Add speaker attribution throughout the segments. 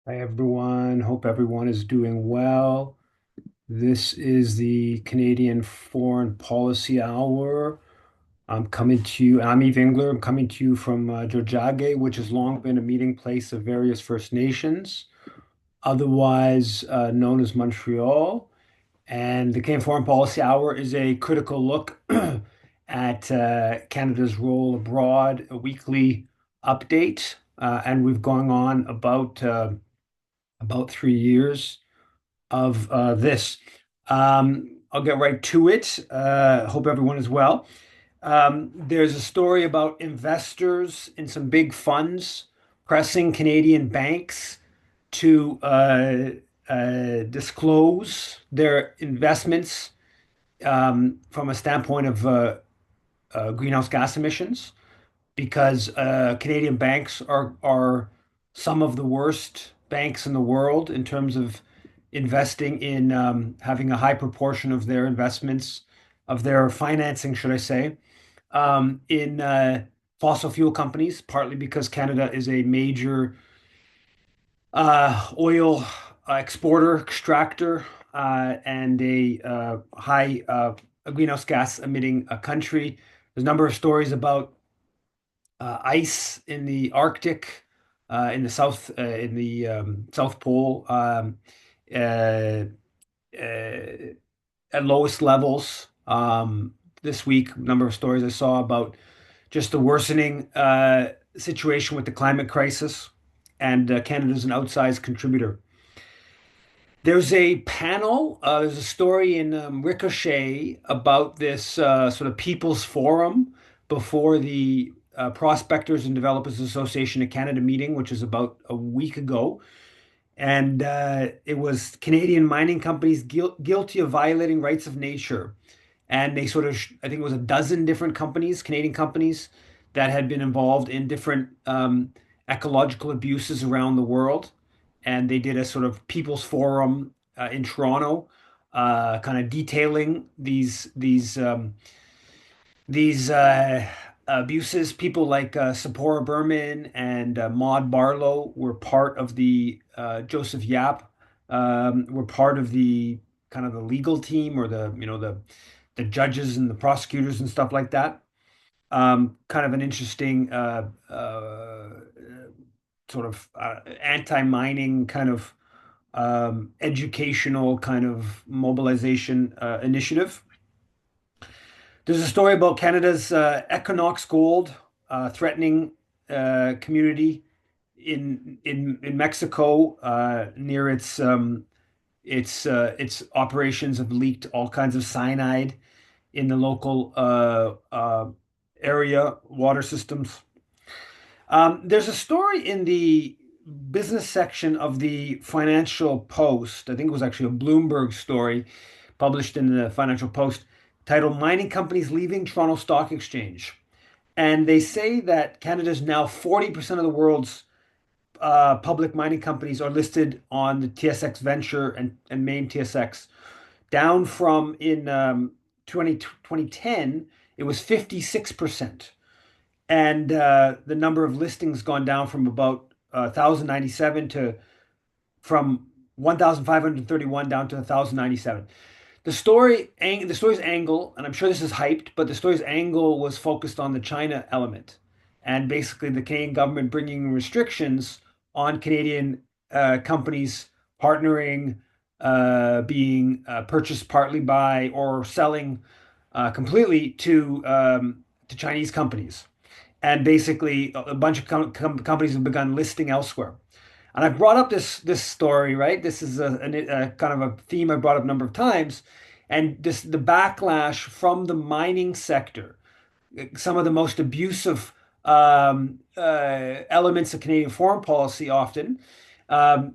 Speaker 1: Hi everyone. Hope everyone is doing well. This is the Canadian Foreign Policy Hour. I'm Eve Engler. I'm coming to you from Georgiage, which has long been a meeting place of various First Nations, otherwise known as Montreal. And the Canadian Foreign Policy Hour is a critical look at Canada's role abroad, a weekly update. And we've gone on about 3 years of this. I'll get right to it. Hope everyone is well. There's a story about investors in some big funds pressing Canadian banks to disclose their investments from a standpoint of greenhouse gas emissions, because Canadian banks are some of the worst banks in the world in terms of investing in having a high proportion of their investments, of their financing, should I say, in fossil fuel companies, partly because Canada is a major oil exporter, extractor, and a high greenhouse gas emitting country. There's a number of stories about ice in the Arctic, in the South Pole, uh, at lowest levels. This week, a number of stories I saw about just the worsening situation with the climate crisis, and Canada's an outsized contributor. There's a panel, there's a story in Ricochet about this sort of people's forum before the Prospectors and Developers Association of Canada meeting, which is about a week ago. And it was Canadian mining companies guilty of violating rights of nature. And they sort of, I think it was a dozen different companies, Canadian companies, that had been involved in different ecological abuses around the world. And they did a sort of people's forum in Toronto, kind of detailing these abuses. People like Sephora Berman and Maud Barlow were part of the Joseph Yap were part of the kind of the legal team, or the judges and the prosecutors and stuff like that. Kind of an interesting sort of anti-mining kind of educational kind of mobilization initiative. There's a story about Canada's Equinox Gold threatening community in Mexico, near its operations have leaked all kinds of cyanide in the local area water systems. There's a story in the business section of the Financial Post. I think it was actually a Bloomberg story published in the Financial Post, titled "Mining Companies Leaving Toronto Stock Exchange." And they say that Canada's now 40% of the world's public mining companies are listed on the TSX Venture and main TSX, down from in 2010, it was 56%. And the number of listings gone down from about 1,097 to from 1,531 down to 1,097. The story's angle, and I'm sure this is hyped, but the story's angle was focused on the China element, and basically the Canadian government bringing restrictions on Canadian companies partnering, being purchased partly by or selling completely to Chinese companies. And basically, a bunch of companies have begun listing elsewhere. And I brought up this story, right? This is a kind of a theme I brought up a number of times, and this the backlash from the mining sector, some of the most abusive elements of Canadian foreign policy. Often,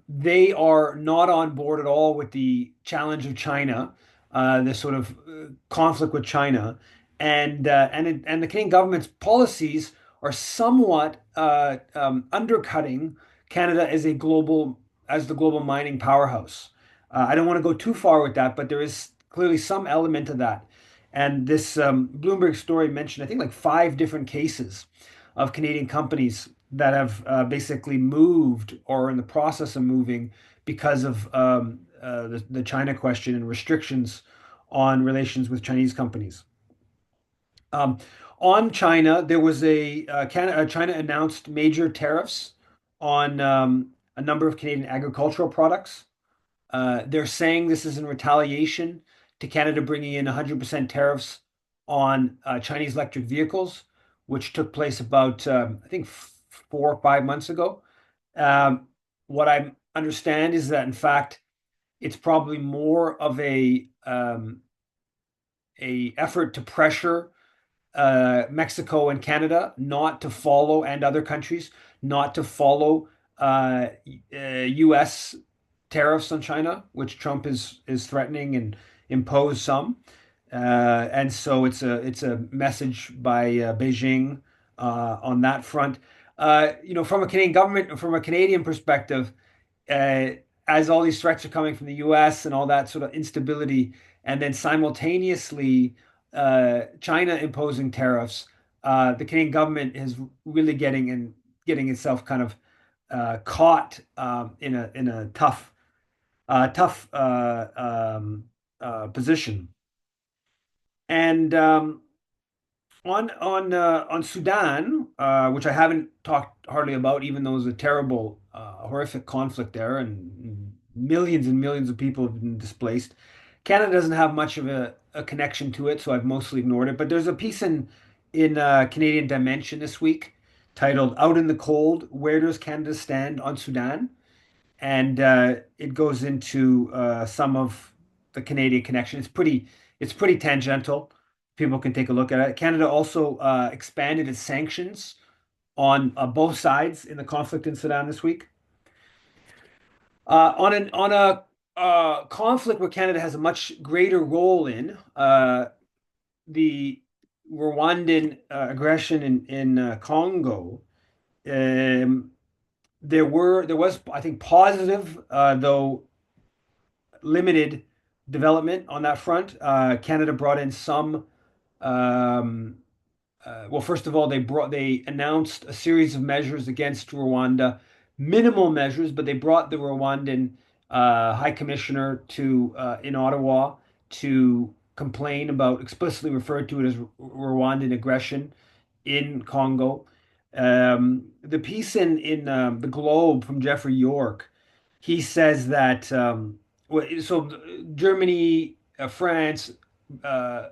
Speaker 1: they are not on board at all with the challenge of China, this sort of conflict with China, and the Canadian government's policies are somewhat undercutting Canada as the global mining powerhouse. I don't want to go too far with that, but there is clearly some element of that. And this Bloomberg story mentioned, I think, like five different cases of Canadian companies that have basically moved or are in the process of moving because of the China question and restrictions on relations with Chinese companies. Um, on China, there was China announced major tariffs on a number of Canadian agricultural products. They're saying this is in retaliation to Canada bringing in 100% tariffs on Chinese electric vehicles, which took place about, I think, 4 or 5 months ago. Um, what I understand is that, in fact, it's probably more of a effort to pressure Mexico and Canada not to follow, and other countries not to follow U.S. tariffs on China, which Trump is threatening and impose some. And so it's a message by Beijing on that front. From a Canadian government, from a Canadian perspective, uh, as all these threats are coming from the US and all that sort of instability, and then simultaneously China imposing tariffs, the Canadian government is really getting itself kind of caught in a tough position. And on Sudan, which I haven't talked hardly about, even though it's a terrible, horrific conflict there, and millions of people have been displaced. Canada doesn't have much of a connection to it, so I've mostly ignored it. But there's a piece in Canadian Dimension this week titled "Out in the Cold: Where Does Canada Stand on Sudan?" And it goes into some of the Canadian connection. It's pretty tangential. People can take a look at it. Canada also expanded its sanctions on both sides in the conflict in Sudan this week. On a conflict where Canada has a much greater role in the Rwandan aggression in Congo. Um, there was, I think, positive, though limited development on that front. Canada brought in some. Um, well, first of all, they announced a series of measures against Rwanda, minimal measures, but they brought the Rwandan High Commissioner to in Ottawa to complain about, explicitly referred to it as Rwandan aggression in Congo. The piece in the Globe from Jeffrey York, he says that so Germany, France, uh,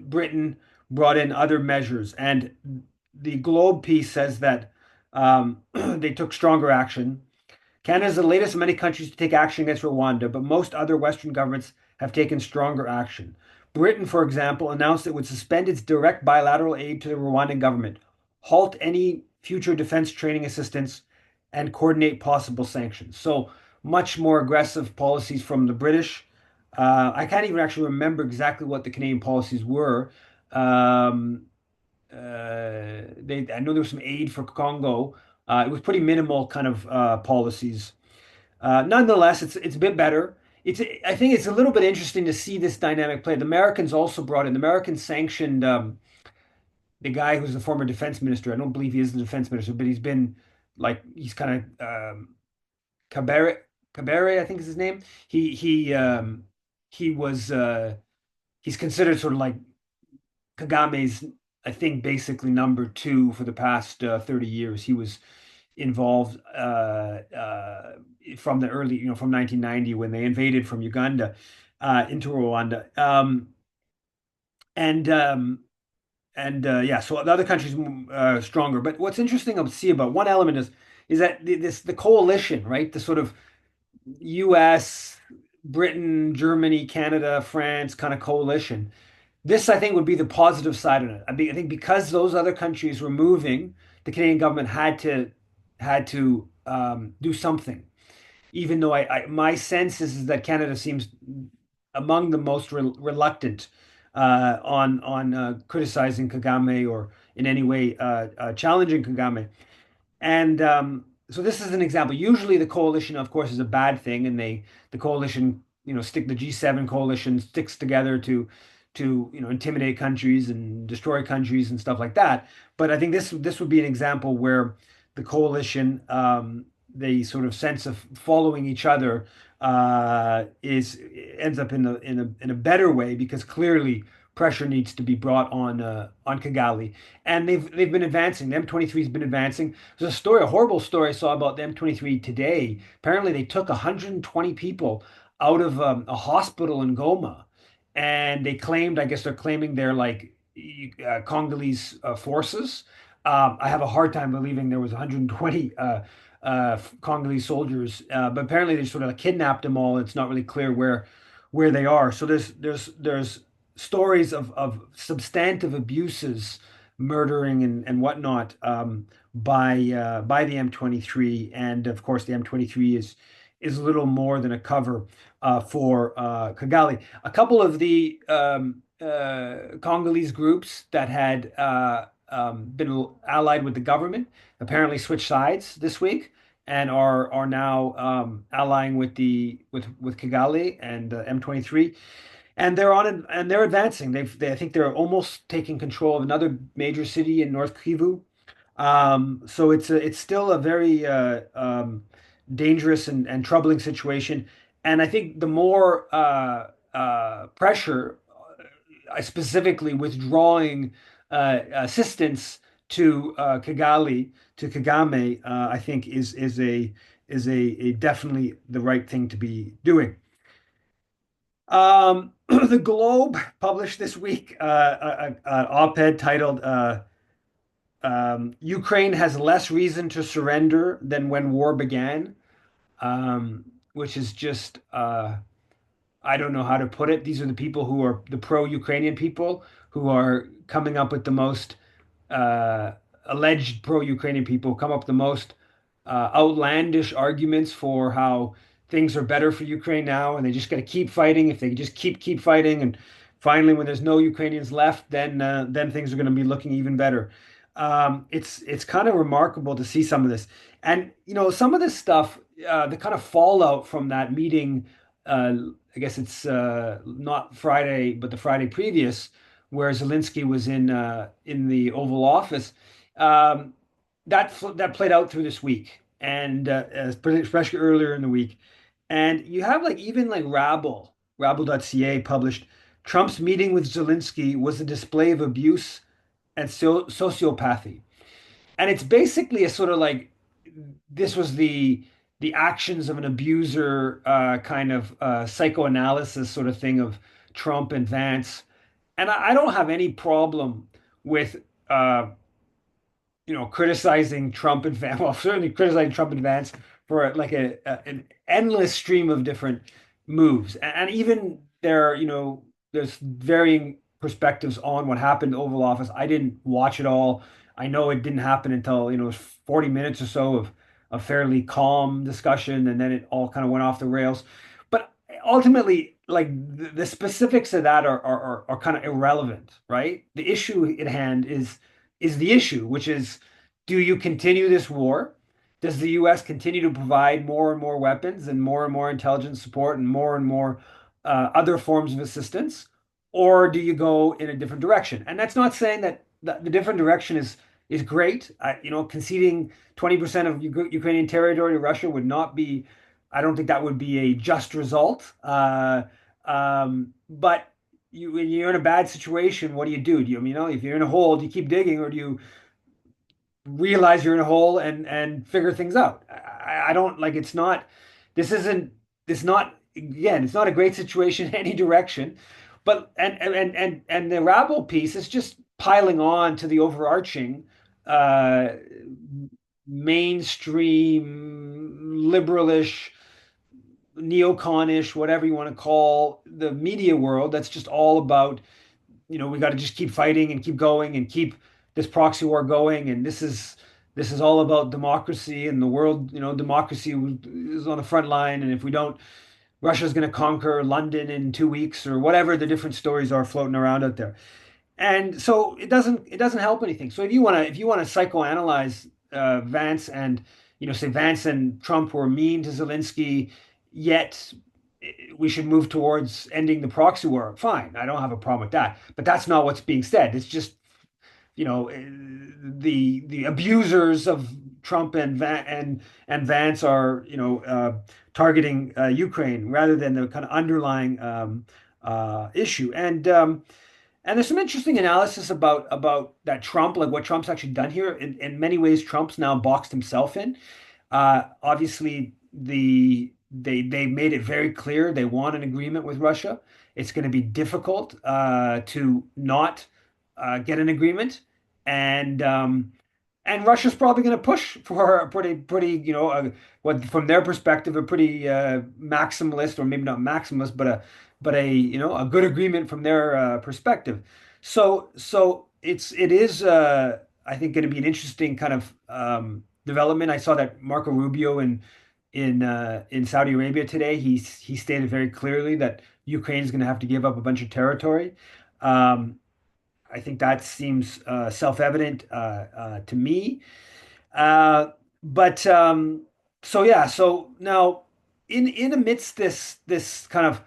Speaker 1: Britain brought in other measures, and the Globe piece says that they took stronger action. Canada is the latest of many countries to take action against Rwanda, but most other Western governments have taken stronger action. Britain, for example, announced it would suspend its direct bilateral aid to the Rwandan government, halt any future defense training assistance, and coordinate possible sanctions. So much more aggressive policies from the British. I can't even actually remember exactly what the Canadian policies were. Um, I know there was some aid for Congo. It was pretty minimal kind of policies. Nonetheless, it's a bit better. I think it's a little bit interesting to see this dynamic play. The Americans also brought in. The Americans sanctioned the guy who's the former defense minister. I don't believe he is the defense minister, but he's kind of Cabaret. Cabaret, I think is his name. He was he's considered sort of like Kagame's, I think, basically number two for the past 30 years. He was involved from the early, from 1990 when they invaded from Uganda into Rwanda. And yeah, so the other countries stronger. But what's interesting to see about one element is that the coalition, right? The sort of U.S., Britain, Germany, Canada, France kind of coalition. This, I think, would be the positive side of it. I think because those other countries were moving, the Canadian government had to do something. Even though my sense is that Canada seems among the most reluctant on criticizing Kagame or in any way challenging Kagame. And so this is an example. Usually the coalition, of course, is a bad thing, and the coalition, the G7 coalition sticks together to intimidate countries and destroy countries and stuff like that. But I think this would be an example where the coalition, the sort of sense of following each other is ends up in a better way because clearly pressure needs to be brought on Kigali, and they've been advancing. The M23 has been advancing. There's a story, a horrible story I saw about the M23 today. Apparently, they took 120 people out of a hospital in Goma, and they claimed, I guess they're claiming they're like Congolese forces. I have a hard time believing there was 120 Congolese soldiers, but apparently they sort of like kidnapped them all. It's not really clear where they are. So there's stories of substantive abuses, murdering and whatnot by the M23, and of course the M23 is little more than a cover for Kigali. A couple of the Congolese groups that had been allied with the government apparently switched sides this week and are now allying with with Kigali and M23, and they're on it and they're advancing. I think they're almost taking control of another major city in North Kivu. So it's still a very dangerous and troubling situation. And I think the more pressure, specifically withdrawing assistance to Kigali, to Kagame, I think is a definitely the right thing to be doing. The Globe published this week an op-ed titled "Ukraine has less reason to surrender than when war began," which is just I don't know how to put it. These are the people who are the pro-Ukrainian people who are coming up with the most uh, alleged pro-Ukrainian people come up with the most outlandish arguments for how things are better for Ukraine now, and they just got to keep fighting. If they just keep fighting, and finally, when there's no Ukrainians left, then things are going to be looking even better. It's kind of remarkable to see some of this, and some of this stuff, the kind of fallout from that meeting. I guess it's not Friday, but the Friday previous, where Zelensky was in the Oval Office. Um, that played out through this week, and especially earlier in the week. And you have like even like Rabble.ca published Trump's meeting with Zelensky was a display of abuse and sociopathy. And it's basically a sort of like this was the actions of an abuser kind of psychoanalysis sort of thing of Trump and Vance. And I don't have any problem with criticizing Trump and Vance. Well, certainly criticizing Trump and Vance for like an endless stream of different moves, and even there's varying perspectives on what happened in the Oval Office. I didn't watch it all. I know it didn't happen until 40 minutes or so of a fairly calm discussion, and then it all kind of went off the rails. But ultimately, like the specifics of that are kind of irrelevant, right? The issue at hand is the issue, which is, do you continue this war? Does the U.S. continue to provide more and more weapons and more intelligence support and more other forms of assistance? Or do you go in a different direction? And that's not saying that the different direction is great. Conceding 20% of Ukrainian territory to Russia would not be, I don't think that would be a just result. But when you're in a bad situation, what do you do? If you're in a hole, do you keep digging, or do you realize you're in a hole and figure things out? I don't like. It's not. This isn't. It's not. Again, it's not a great situation in any direction. But and the rabble piece is just piling on to the overarching uh, mainstream liberalish neoconish, whatever you want to call the media world, that's just all about, we got to just keep fighting and keep going and keep this proxy war going. And this is all about democracy and the world, democracy is on the front line. And if we don't, Russia's going to conquer London in 2 weeks or whatever the different stories are floating around out there. And so it doesn't help anything. So if you want to psychoanalyze Vance and say Vance and Trump were mean to Zelensky, yet we should move towards ending the proxy war. Fine, I don't have a problem with that. But that's not what's being said. It's just the abusers of Trump and Vance are, targeting Ukraine rather than the kind of underlying issue. And there's some interesting analysis about that Trump, like what Trump's actually done here. In many ways, Trump's now boxed himself in. Obviously, they made it very clear they want an agreement with Russia. It's going to be difficult to not get an agreement, and Russia's probably going to push for a pretty what from their perspective a pretty maximalist, or maybe not maximalist, but a a good agreement from their perspective. So it is I think going to be an interesting kind of development. I saw that Marco Rubio in Saudi Arabia today. He stated very clearly that Ukraine is going to have to give up a bunch of territory. Um, I think that seems self-evident to me. Uh, but so yeah, so now in amidst this kind of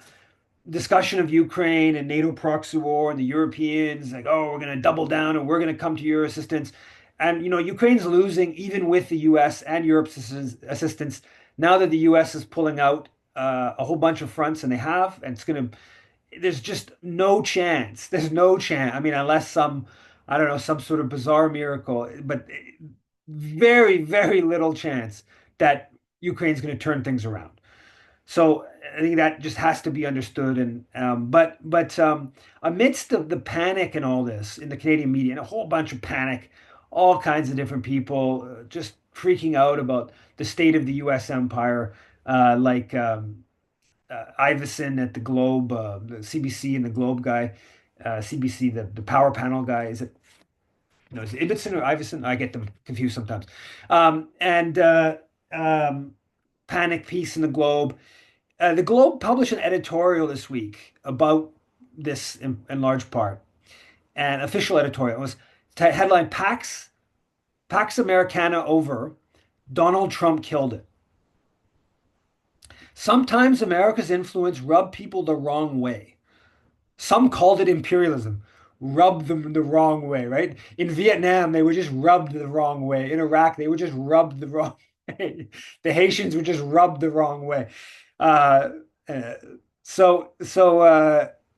Speaker 1: discussion of Ukraine and NATO proxy war and the Europeans like, oh, we're going to double down and we're going to come to your assistance. And Ukraine's losing even with the US and Europe's assistance now that the US is pulling out a whole bunch of fronts, and they have, and it's going to there's just no chance. There's no chance. I mean, unless I don't know, some sort of bizarre miracle, but very, very little chance that Ukraine's going to turn things around. So I think that just has to be understood. And but amidst the panic and all this in the Canadian media, and a whole bunch of panic, all kinds of different people just freaking out about the state of the U.S. empire, like Iveson at the Globe, the CBC and the Globe guy, CBC, the power panel guy. Is it no? Is it Ibbotson or Iveson? I get them confused sometimes. And Panic piece in the Globe. The Globe published an editorial this week about this in large part, an official editorial. It was headline Pax Americana over. Donald Trump killed it. Sometimes America's influence rubbed people the wrong way. Some called it imperialism, rubbed them the wrong way, right? In Vietnam, they were just rubbed the wrong way. In Iraq, they were just rubbed the wrong way. The Haitians were just rubbed the wrong way. Uh, uh,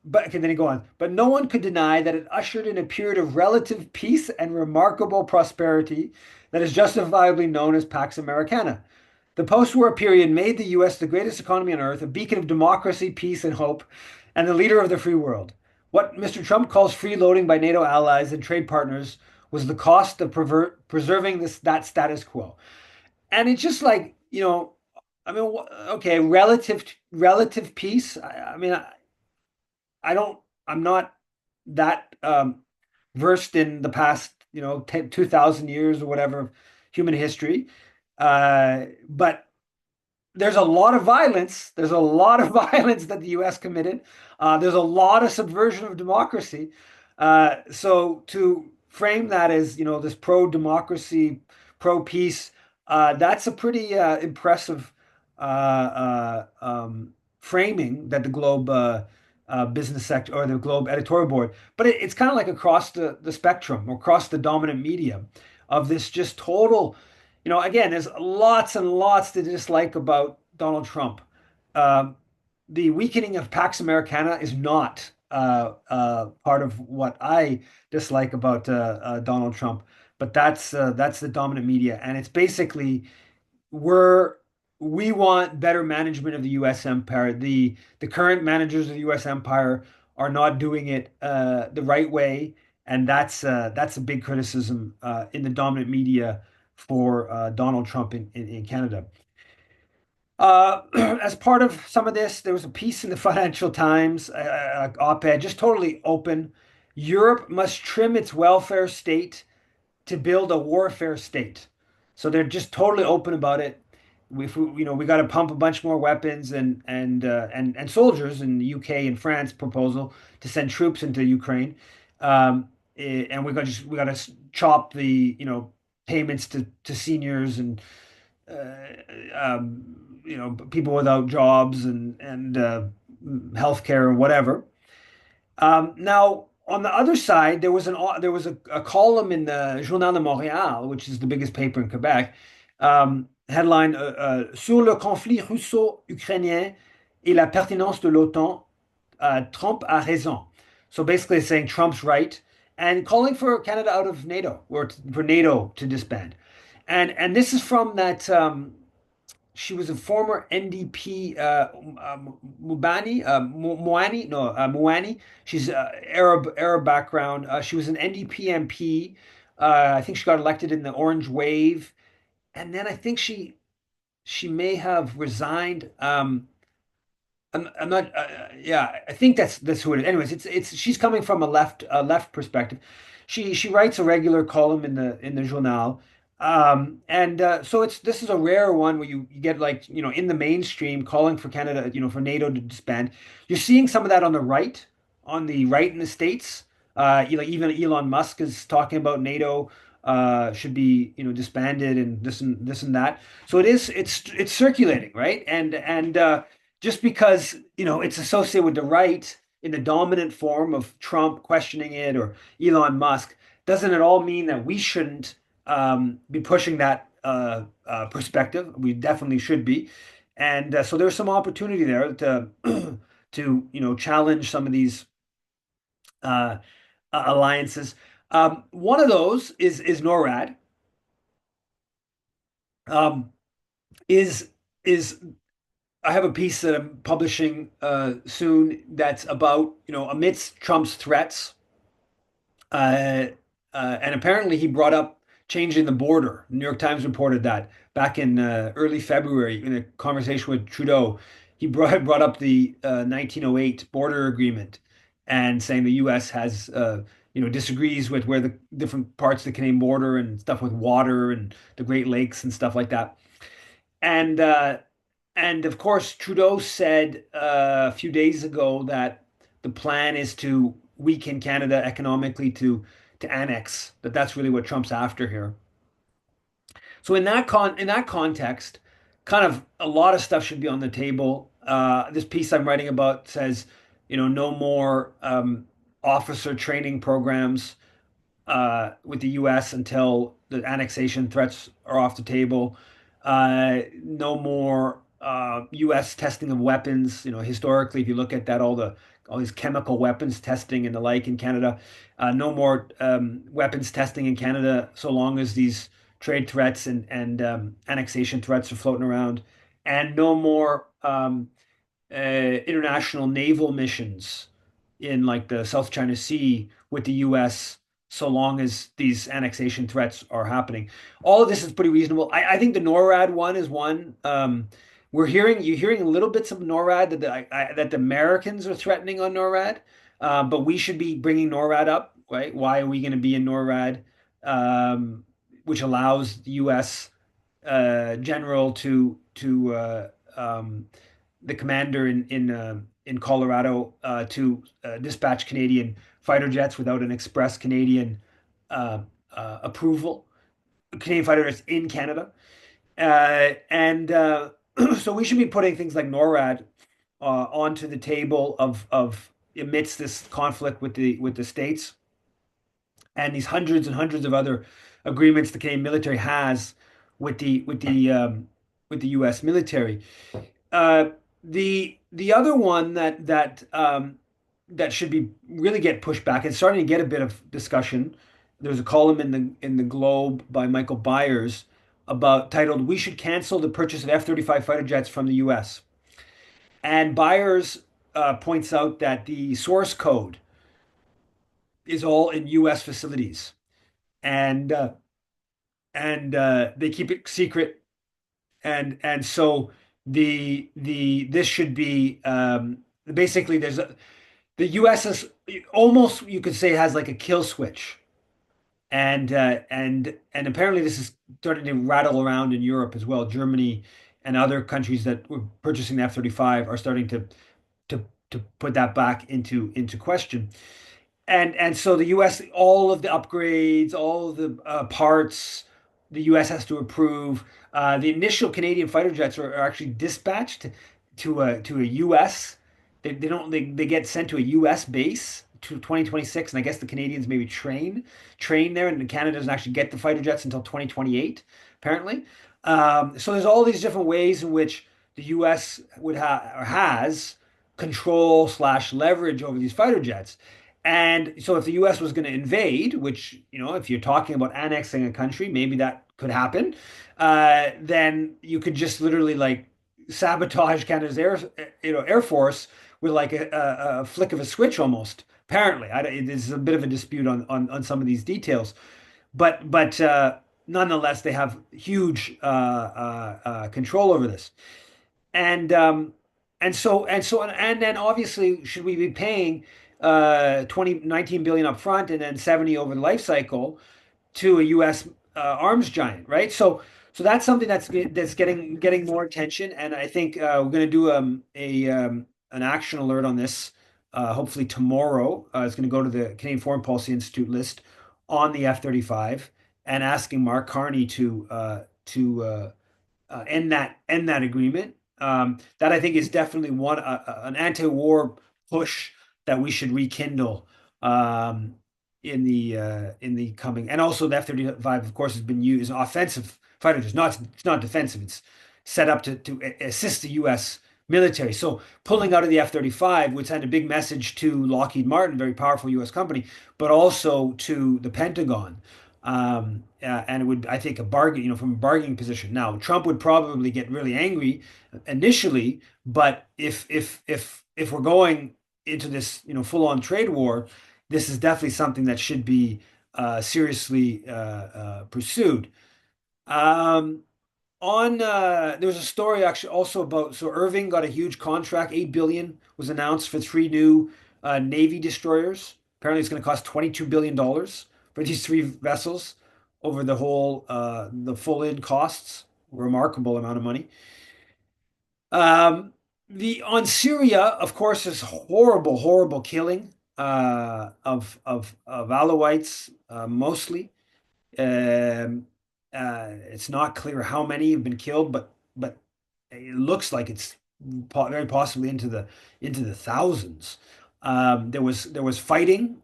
Speaker 1: but can then he go on? But no one could deny that it ushered in a period of relative peace and remarkable prosperity that is justifiably known as Pax Americana. The post-war period made the U.S. the greatest economy on earth, a beacon of democracy, peace, and hope, and the leader of the free world. What Mr. Trump calls freeloading by NATO allies and trade partners was the cost of preserving that status quo. And it's just like, I mean, okay, relative peace. I mean, I don't, I'm not that versed in the past, 2,000 years or whatever of human history. But there's a lot of violence. There's a lot of violence that the U.S. committed. There's a lot of subversion of democracy. So to frame that as, this pro-democracy, pro-peace, that's a pretty impressive framing that the Globe business sector or the Globe editorial board. But it's kind of like across the spectrum, across the dominant media of this just total, again, there's lots and lots to dislike about Donald Trump. Um, the weakening of Pax Americana is not part of what I dislike about Donald Trump, but that's the dominant media, and it's basically we're we want better management of the U.S. empire. The current managers of the U.S. empire are not doing it the right way, and that's a big criticism in the dominant media for Donald Trump in Canada. As part of some of this, there was a piece in the Financial Times, op-ed, just totally open. Europe must trim its welfare state to build a warfare state. So they're just totally open about it. We got to pump a bunch more weapons and soldiers in the UK and France proposal to send troops into Ukraine. And we got to chop the payments to seniors and people without jobs and healthcare or whatever. Now on the other side, there was a column in the Journal de Montréal, which is the biggest paper in Quebec, headline Sur le conflit russo-ukrainien et la pertinence de l'OTAN, Trump a raison. So basically saying Trump's right and calling for Canada out of NATO or for NATO to disband. And this is from that she was a former NDP Mubani Moani no Moani. She's Arab background. She was an NDP MP. I think she got elected in the Orange Wave, and then I think she may have resigned. I'm not. Yeah, I think that's who it is. Anyways, it's she's coming from a left perspective. She writes a regular column in the Journal, and so it's this is a rare one where you get like in the mainstream calling for Canada, for NATO to disband. You're seeing some of that on the right in the States. Like even Elon Musk is talking about NATO should be disbanded and this and that. So it's circulating, right? And just because it's associated with the right in the dominant form of Trump questioning it or Elon Musk, doesn't at all mean that we shouldn't be pushing that perspective. We definitely should be, and so there's some opportunity there to to challenge some of these uh, alliances. One of those is NORAD. Um, is I have a piece that I'm publishing soon that's about, amidst Trump's threats, uh, and apparently he brought up changing the border. The New York Times reported that back in early February in a conversation with Trudeau. He brought up the 1908 border agreement and saying the U.S. has, disagrees with where the different parts of the Canadian border and stuff with water and the Great Lakes and stuff like that. And of course, Trudeau said a few days ago that the plan is to weaken Canada economically to annex. That's really what Trump's after here. So in that context, kind of a lot of stuff should be on the table. This piece I'm writing about says, no more officer training programs with the U.S. until the annexation threats are off the table. No more U.S. testing of weapons. Historically, if you look at that, all these chemical weapons testing and the like in Canada. No more weapons testing in Canada so long as these trade threats and annexation threats are floating around, and no more international naval missions in like the South China Sea with the US so long as these annexation threats are happening. All of this is pretty reasonable. I think the NORAD one is one. You're hearing little bits of NORAD that the Americans are threatening on NORAD, but we should be bringing NORAD up, right? Why are we going to be in NORAD, which allows the U.S. General the commander in Colorado to dispatch Canadian fighter jets without an express Canadian approval. Canadian fighter jets in Canada, and so we should be putting things like NORAD onto the table of amidst this conflict with the states and these hundreds and hundreds of other agreements the Canadian military has with the U.S. military. Uh, the other one that should be really get pushed back. It's starting to get a bit of discussion. There's a column in the Globe by Michael Byers about titled "We should cancel the purchase of F-35 fighter jets from the U.S." And Byers points out that the source code is all in U.S. facilities, and they keep it secret, and so this should be basically the U.S. is almost, you could say, has like a kill switch, and apparently this is starting to rattle around in Europe as well. Germany and other countries that were purchasing the F-35 are starting to to put that back into question. And so the U.S., all of the upgrades, all of the parts, the U.S. has to approve. The initial Canadian fighter jets are actually dispatched to a U.S. They don't they get sent to a U.S. base to 2026, and I guess the Canadians maybe train there, and Canada doesn't actually get the fighter jets until 2028, apparently. So there's all these different ways in which the U.S. would have or has control slash leverage over these fighter jets. And so if the US was going to invade, which, if you're talking about annexing a country, maybe that could happen, then you could just literally like sabotage Canada's Air Force with like a flick of a switch almost. Apparently, there's a bit of a dispute on some of these details, but nonetheless, they have huge control over this. And and then obviously, should we be paying 19 billion up front and then 70 over the life cycle to a US arms giant, right? So that's something that's getting more attention, and I think we're going to do an action alert on this. Hopefully tomorrow, it's going to go to the Canadian Foreign Policy Institute list on the F-35 and asking Mark Carney to end that agreement. That I think is definitely an anti-war push that we should rekindle in the coming. And also the F-35, of course, has been used as an offensive fighter. It's not defensive. It's set up to assist the U.S. military. So pulling out of the F-35 would send a big message to Lockheed Martin, very powerful U.S. company, but also to the Pentagon. And it would, I think, a bargain, from a bargaining position. Now, Trump would probably get really angry initially, but if we're going into this, full-on trade war, this is definitely something that should be seriously pursued. Um, there was a story actually also about Irving got a huge contract, 8 billion was announced for three new Navy destroyers. Apparently, it's going to cost $22 billion for these three vessels over the full in costs. Remarkable amount of money. Um, the on Syria, of course, is horrible, horrible killing of Alawites mostly. It's not clear how many have been killed, but it looks like it's very possibly into the thousands. There was fighting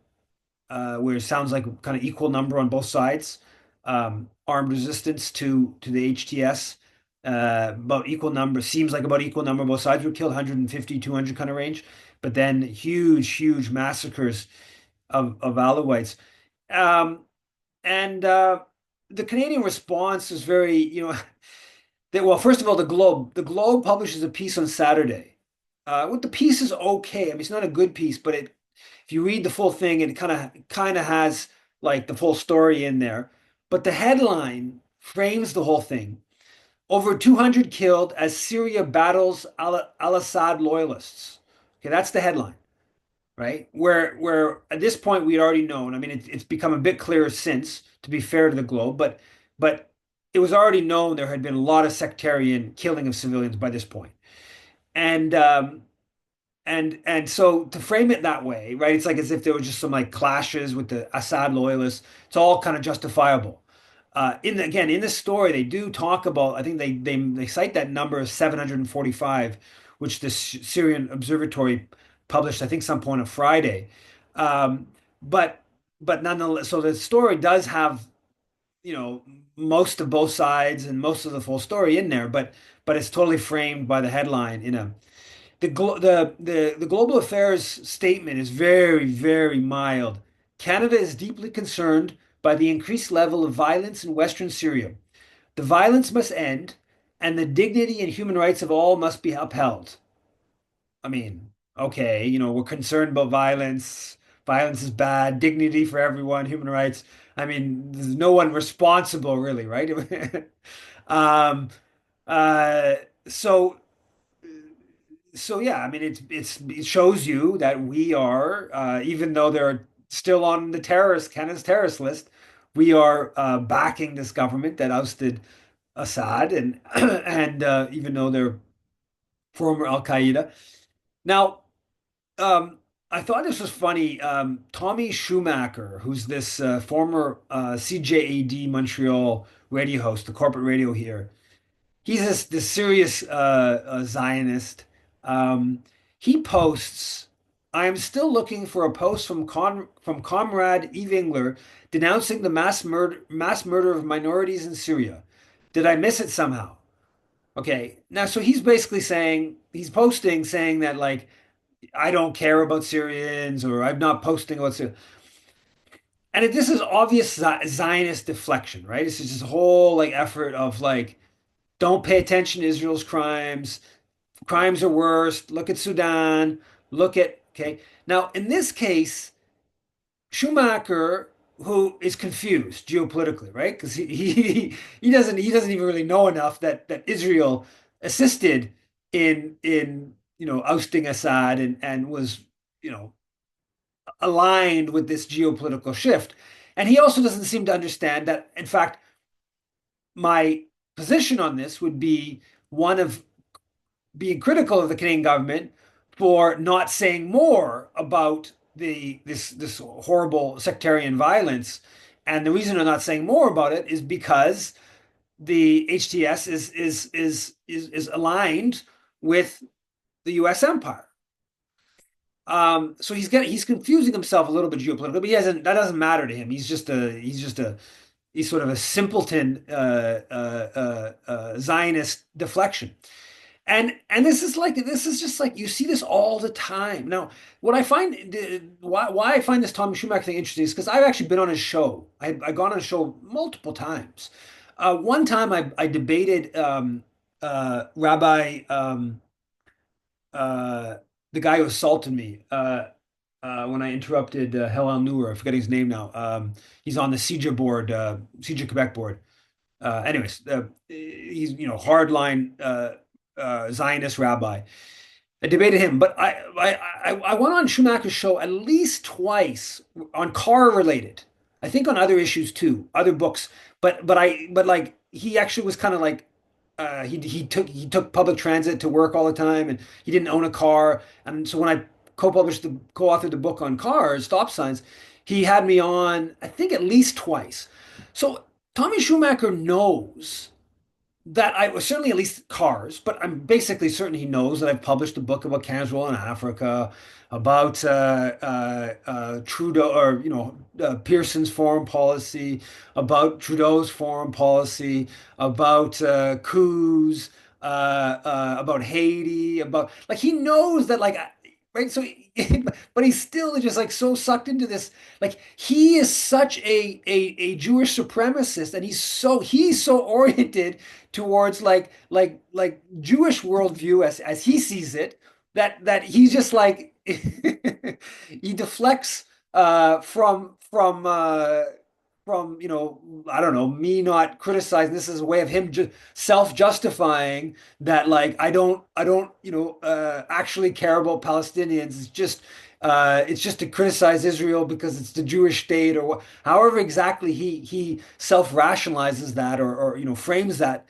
Speaker 1: where it sounds like kind of equal number on both sides. Armed resistance to the HTS, about equal number, seems like about equal number. Both sides were killed, 150, 200 kind of range, but then huge, huge massacres of Alawites. Um, and the Canadian response is very, well, first of all, the Globe publishes a piece on Saturday. What the piece is okay. I mean, it's not a good piece, but if you read the full thing, it kind of has like the full story in there. But the headline frames the whole thing. Over 200 killed as Syria battles al-Assad loyalists. Okay, that's the headline, right? Where at this point we'd already known. I mean, it's become a bit clearer since, to be fair to the Globe, but it was already known there had been a lot of sectarian killing of civilians by this point. And and so to frame it that way, right? It's like as if there were just some like clashes with the Assad loyalists. It's all kind of justifiable. Again, in this story, they do talk about. I think they cite that number of 745, which the Syrian Observatory published. I think some point on Friday. Um, but but nonetheless, so the story does have most of both sides and most of the full story in there, but it's totally framed by the headline in a the global affairs statement is very, very mild. Canada is deeply concerned by the increased level of violence in Western Syria. The violence must end, and the dignity and human rights of all must be upheld. I mean, okay, we're concerned about violence. Violence is bad. Dignity for everyone, human rights. I mean, there's no one responsible, really, right? um, uh, so so yeah, I mean it shows you that we are even though they're still on the Canada's terrorist list, we are backing this government that ousted Assad and and even though they're former Al Qaeda. Now, I thought this was funny. Tommy Schumacher, who's this former CJAD Montreal radio host, the corporate radio here. He's this serious Zionist. Um, he posts. I am still looking for a post from Comrade Eve Engler denouncing the mass murder of minorities in Syria. Did I miss it somehow? Okay. Now, so he's basically saying he's posting saying that like I don't care about Syrians or I'm not posting about Syria. And this is obvious Zionist deflection, right? This is just a whole like effort of like don't pay attention to Israel's crimes. Crimes are worse. Look at Sudan. Look at okay. Now, in this case, Schumacher, who is confused geopolitically, right? Because he doesn't even really know enough that Israel assisted in ousting Assad and was you know aligned with this geopolitical shift. And he also doesn't seem to understand that, in fact, my position on this would be one of being critical of the Canadian government for not saying more about this horrible sectarian violence. And the reason I'm not saying more about it is because the HTS is aligned with the U.S. empire. So he's confusing himself a little bit geopolitically, but he hasn't. That doesn't matter to him. He's sort of a simpleton Zionist deflection. And this is just like you see this all the time. Now, what I find why I find this Tommy Schumacher thing interesting is because I've actually been on his show. I've gone on his show multiple times. One time I debated Rabbi uh, the guy who assaulted me when I interrupted Hillel Noor. I'm forgetting his name now. He's on the CJA board, CJA Quebec board. Anyways, he's hardline Zionist rabbi. I debated him, but I went on Schumacher's show at least twice on car related. I think on other issues too, other books. But like he actually was kind of like he took public transit to work all the time, and he didn't own a car. And so when I co-authored the book on cars, stop signs, he had me on I think at least twice. So Tommy Schumacher knows that I was certainly at least cars, but I'm basically certain he knows that I've published a book about Canada's role in Africa, about Trudeau or Pearson's foreign policy, about Trudeau's foreign policy, about coups, about Haiti, about like he knows that like right so. But he's still just like so sucked into this. Like he is such a Jewish supremacist, and he's so oriented towards like Jewish worldview as he sees it that he's just like he deflects from I don't know me not criticizing this as a way of him just self-justifying that like I don't actually care about Palestinians. It's just to criticize Israel because it's the Jewish state or however exactly he self-rationalizes that or frames that.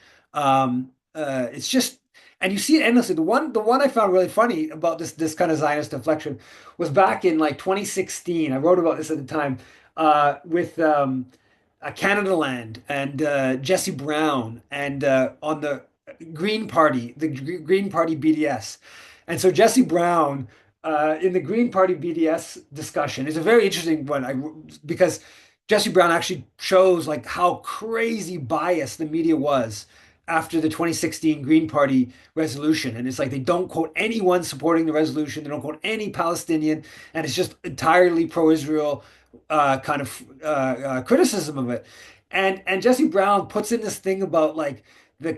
Speaker 1: It's just and you see it endlessly. The one I found really funny about this kind of Zionist deflection was back in like 2016. I wrote about this at the time with Canada Land and Jesse Brown and on the Green Party, Green Party BDS. And so Jesse Brown in the Green Party BDS discussion is a very interesting one because Jesse Brown actually shows like how crazy biased the media was after the 2016 Green Party resolution. And it's like they don't quote anyone supporting the resolution, they don't quote any Palestinian, and it's just entirely pro-Israel kind of criticism of it. And Jesse Brown puts in this thing about like the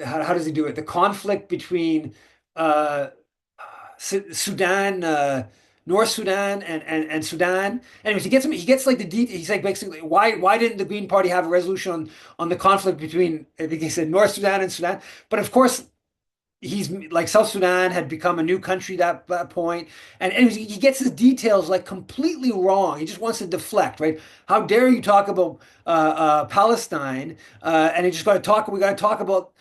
Speaker 1: how does he do it? The conflict between uh, Sudan, North Sudan, and Sudan. Anyways, he gets like the detail. He's like basically why didn't the Green Party have a resolution on the conflict between I think he said North Sudan and Sudan? But of course he's like South Sudan had become a new country that point, and he gets his details like completely wrong. He just wants to deflect, right? How dare you talk about Palestine? And he just got to talk. We got to talk about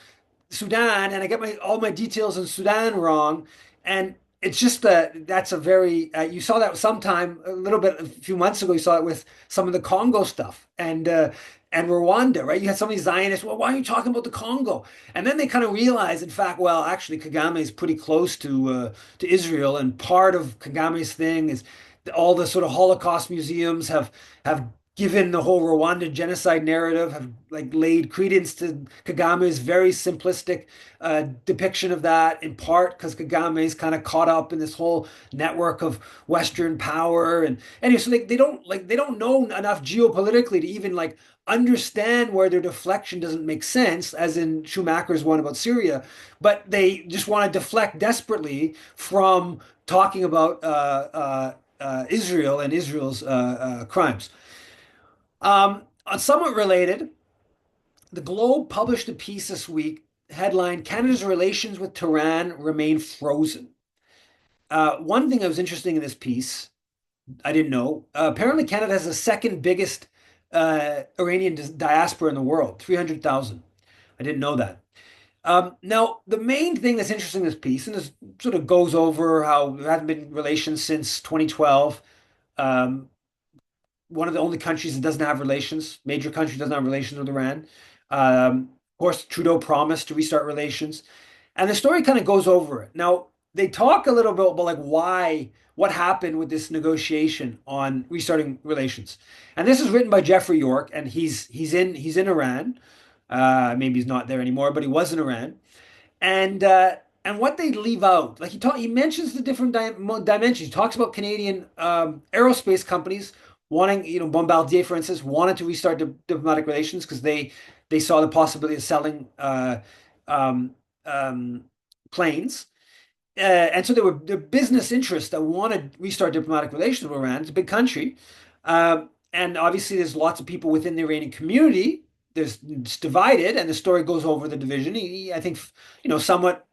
Speaker 1: Sudan, and I get all my details in Sudan wrong, and it's just that's a very you saw that sometime a little bit a few months ago. You saw it with some of the Congo stuff and Rwanda, right? You had some of these Zionists. Well, why are you talking about the Congo? And then they kind of realized, in fact, well, actually, Kagame is pretty close to Israel, and part of Kagame's thing is all the sort of Holocaust museums have given the whole Rwanda genocide narrative, have like laid credence to Kagame's very simplistic depiction of that, in part because Kagame is kind of caught up in this whole network of Western power. And anyway, so they don't know enough geopolitically to even like understand where their deflection doesn't make sense, as in Schumacher's one about Syria, but they just want to deflect desperately from talking about Israel and Israel's crimes. Somewhat related, the Globe published a piece this week, headline Canada's relations with Tehran remain frozen. One thing that was interesting in this piece, I didn't know, apparently Canada has the second biggest Iranian diaspora in the world, 300,000. I didn't know that. Now, the main thing that's interesting in this piece, and this sort of goes over how there hasn't been relations since 2012. Um, One of the only countries that doesn't have relations, major country doesn't have relations with Iran. Of course, Trudeau promised to restart relations, and the story kind of goes over it. Now, they talk a little bit about like what happened with this negotiation on restarting relations, and this is written by Jeffrey York, and he's in Iran. Maybe he's not there anymore, but he was in Iran, and what they leave out, like he mentions the different dimensions. He talks about Canadian aerospace companies wanting, Bombardier, for instance, wanted to restart diplomatic relations because they saw the possibility of selling um, um, planes. And so there were business interests that wanted to restart diplomatic relations with Iran. It's a big country. And obviously, there's lots of people within the Iranian community. It's divided, and the story goes over the division. I think, somewhat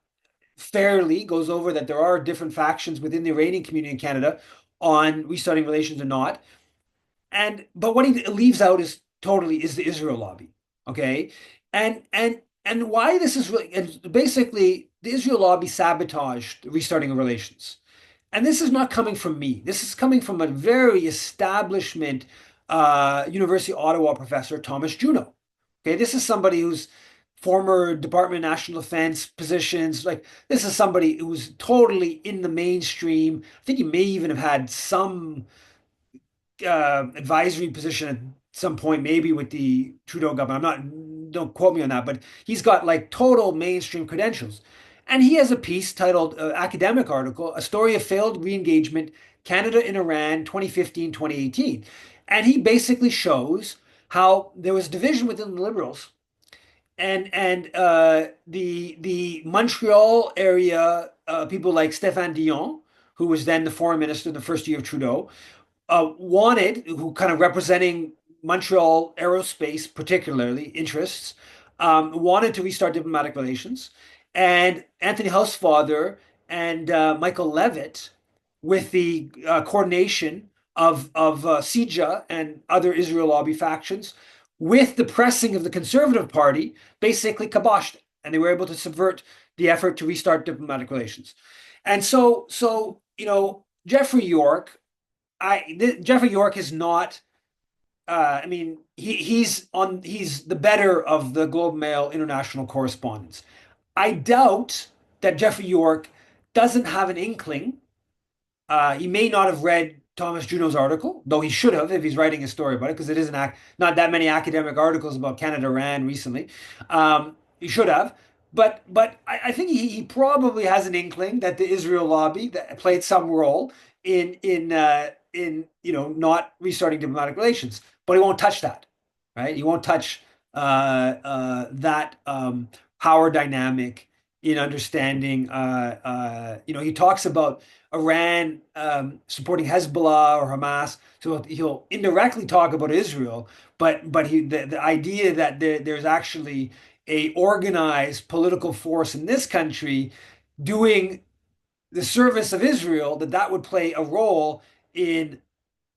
Speaker 1: fairly goes over that there are different factions within the Iranian community in Canada on restarting relations or not. But what he leaves out is the Israel lobby. Okay. And why this is really, and basically the Israel lobby sabotaged restarting of relations. And this is not coming from me. This is coming from a very establishment University of Ottawa professor, Thomas Juneau. Okay, this is somebody who's former Department of National Defense positions. Like, this is somebody who's totally in the mainstream. I think he may even have had some advisory position at some point, maybe with the Trudeau government. Don't quote me on that, but he's got like total mainstream credentials. And he has a piece titled, academic article, A Story of Failed Re-Engagement, Canada in Iran, 2015-2018. And he basically shows how there was division within the Liberals, and the Montreal area people like Stéphane Dion, who was then the foreign minister in the first year of Trudeau, who kind of representing Montreal aerospace, particularly interests, wanted to restart diplomatic relations. And Anthony Housefather and Michael Levitt, with the coordination of CIJA and other Israel lobby factions, with the pressing of the Conservative Party, basically kiboshed it, and they were able to subvert the effort to restart diplomatic relations. And so Jeffrey York, Jeffrey York is not. I mean, he's the better of the Globe Mail international correspondents. I doubt that Jeffrey York doesn't have an inkling. He may not have read Thomas Juneau's article, though he should have if he's writing a story about it, because it isn't not that many academic articles about Canada Iran recently. He should have. But I think he probably has an inkling that the Israel lobby that played some role in not restarting diplomatic relations, but he won't touch that, right? He won't touch that power dynamic in understanding. He talks about Iran supporting Hezbollah or Hamas, so he'll indirectly talk about Israel, but the idea that there's actually a organized political force in this country doing the service of Israel, that would play a role in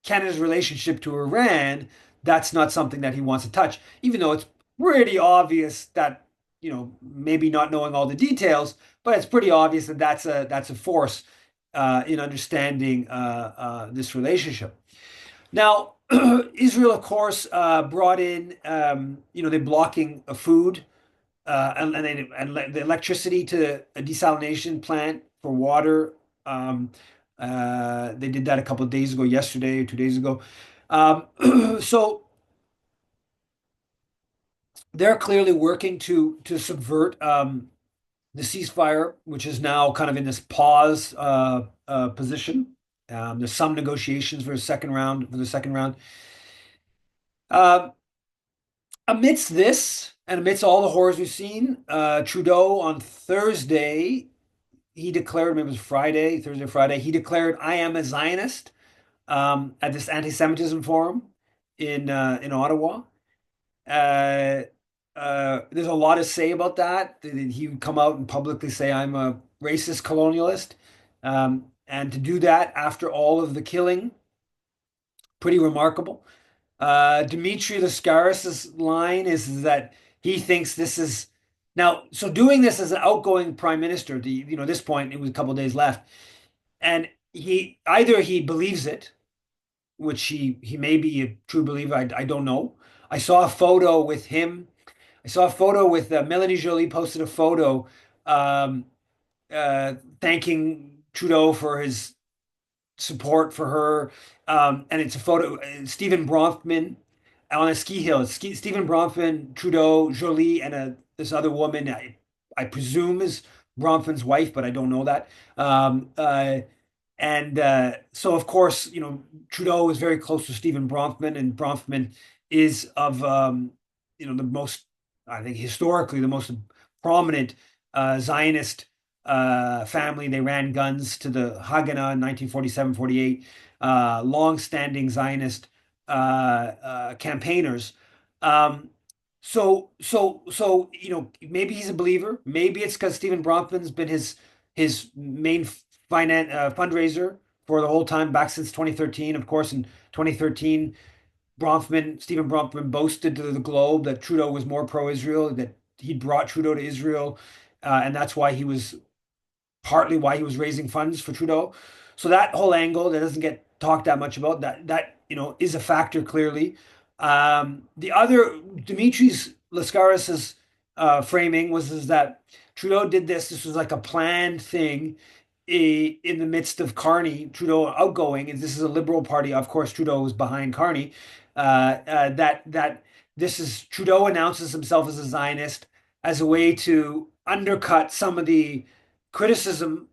Speaker 1: Canada's relationship to Iran, that's not something that he wants to touch, even though it's pretty obvious that, maybe not knowing all the details, but it's pretty obvious that that's a force in understanding this relationship. Now, Israel, of course, brought in, they're blocking food and the electricity to a desalination plant for water. Um, they did that a couple of days ago, yesterday or 2 days ago. Um, so they're clearly working to subvert the ceasefire, which is now kind of in this pause position. There's some negotiations for a second round. For the second round, uh, amidst this and amidst all the horrors we've seen, Trudeau on Thursday he declared, maybe it was Friday, Thursday, Friday, he declared, "I am a Zionist," at this anti-Semitism forum in Ottawa. Uh, there's a lot to say about that. He would come out and publicly say, "I'm a racist colonialist," and to do that after all of the killing, pretty remarkable. Dmitry Lascaris' line is that he thinks this is now. So doing this as an outgoing prime minister, this point it was a couple of days left, and he believes it, which he may be a true believer. I don't know. I saw a photo with him. I saw a photo with Melanie Joly posted a photo um, thanking Trudeau for his support for her. And it's a photo, Stephen Bronfman on a ski hill. Stephen Bronfman, Trudeau, Jolie, and this other woman, I presume is Bronfman's wife, but I don't know that. And so, of course, Trudeau is very close to Stephen Bronfman, and Bronfman is of, the most, I think, historically, the most prominent Zionist family. They ran guns to the Haganah in 1947-48, long-standing Zionist campaigners. Um, maybe he's a believer. Maybe it's because Stephen Bronfman's been his main fundraiser for the whole time back since 2013. Of course, in 2013, Stephen Bronfman boasted to the Globe that Trudeau was more pro-Israel, that he'd brought Trudeau to Israel, and that's partly why he was raising funds for Trudeau. So that whole angle that doesn't get talked that much about, that is a factor clearly. The other Dimitri's Lascaris's framing is that Trudeau did this. This was like a planned thing in the midst of Carney, Trudeau outgoing, and this is a Liberal Party. Of course, Trudeau was behind Carney. That this is Trudeau announces himself as a Zionist as a way to undercut some of the criticism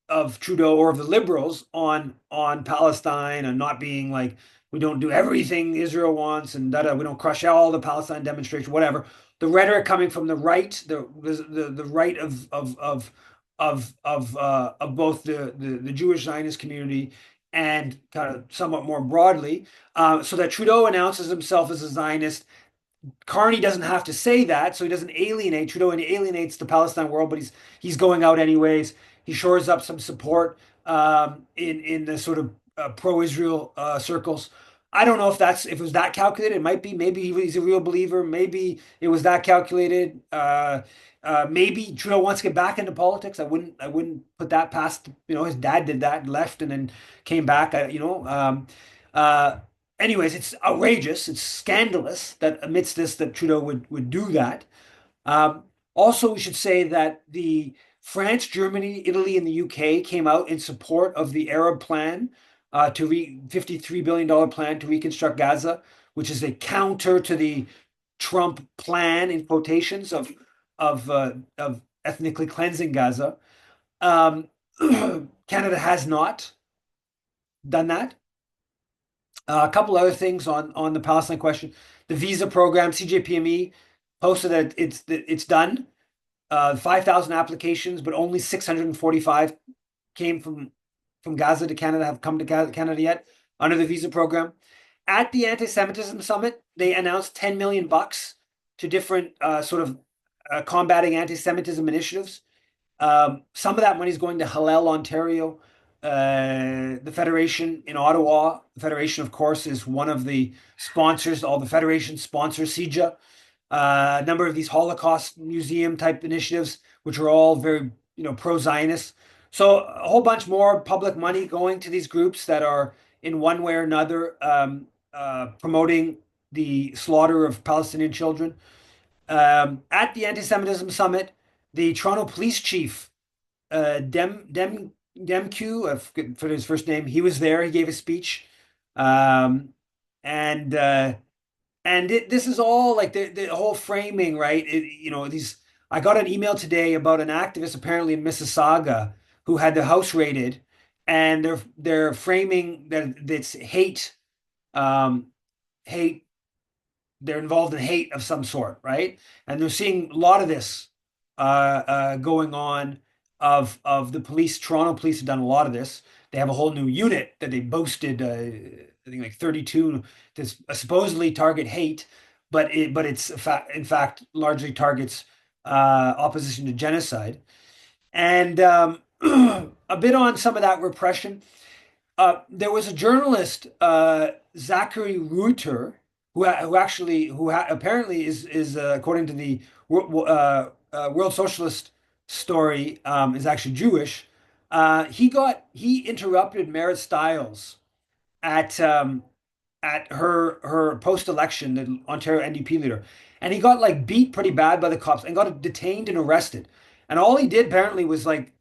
Speaker 1: of Trudeau or of the Liberals on Palestine and not being like, we don't do everything Israel wants and we don't crush all the Palestine demonstration, whatever. The rhetoric coming from the right, the right of both the Jewish Zionist community and kind of somewhat more broadly, so that Trudeau announces himself as a Zionist. Carney doesn't have to say that, so he doesn't alienate Trudeau, and he alienates the Palestine world, but he's going out anyways. He shores up some support in the sort of pro-Israel circles. I don't know if it was that calculated. It might be. Maybe he's a real believer. Maybe it was that calculated. Maybe Trudeau wants to get back into politics. I wouldn't put that past. His dad did that, left, and then came back. Uh, Anyways, it's outrageous. It's scandalous that amidst this that Trudeau would do that. Also, we should say that the France, Germany, Italy, and the UK came out in support of the Arab plan $53 billion plan to reconstruct Gaza, which is a counter to the Trump plan in quotations of ethnically cleansing Gaza. Um, Canada has not done that. A couple other things on the Palestine question. The visa program, CJPME posted that it's done. 5,000 applications, but only 645 came from Gaza to Canada, have come to Canada yet under the visa program. At the Anti-Semitism Summit, they announced 10 million bucks to different sort of combating anti-Semitism initiatives. Some of that money is going to Hillel, Ontario, the Federation in Ottawa. The Federation, of course, is one of the sponsors. All the Federation sponsors CIJA. A number of these Holocaust museum type initiatives, which are all very, pro-Zionist. So a whole bunch more public money going to these groups that are in one way or another promoting the slaughter of Palestinian children. At the anti-Semitism summit, the Toronto police chief, Demq, I forget his first name, he was there. He gave a speech, um, and this is all like the whole framing, right? These. I got an email today about an activist apparently in Mississauga who had the house raided, and they're framing that it's hate, um, hate. They're involved in hate of some sort, right? And they're seeing a lot of this going on. Of the police, Toronto police have done a lot of this. They have a whole new unit that they boasted, I think like 32, to supposedly target hate, but it's in fact largely targets opposition to genocide. And a bit on some of that repression. There was a journalist, Zachary Reuter, who apparently is according to the World Socialist story, is actually Jewish. He interrupted Merit Stiles at her post-election, the Ontario NDP leader, and he got like beat pretty bad by the cops and got detained and arrested. And all he did apparently was like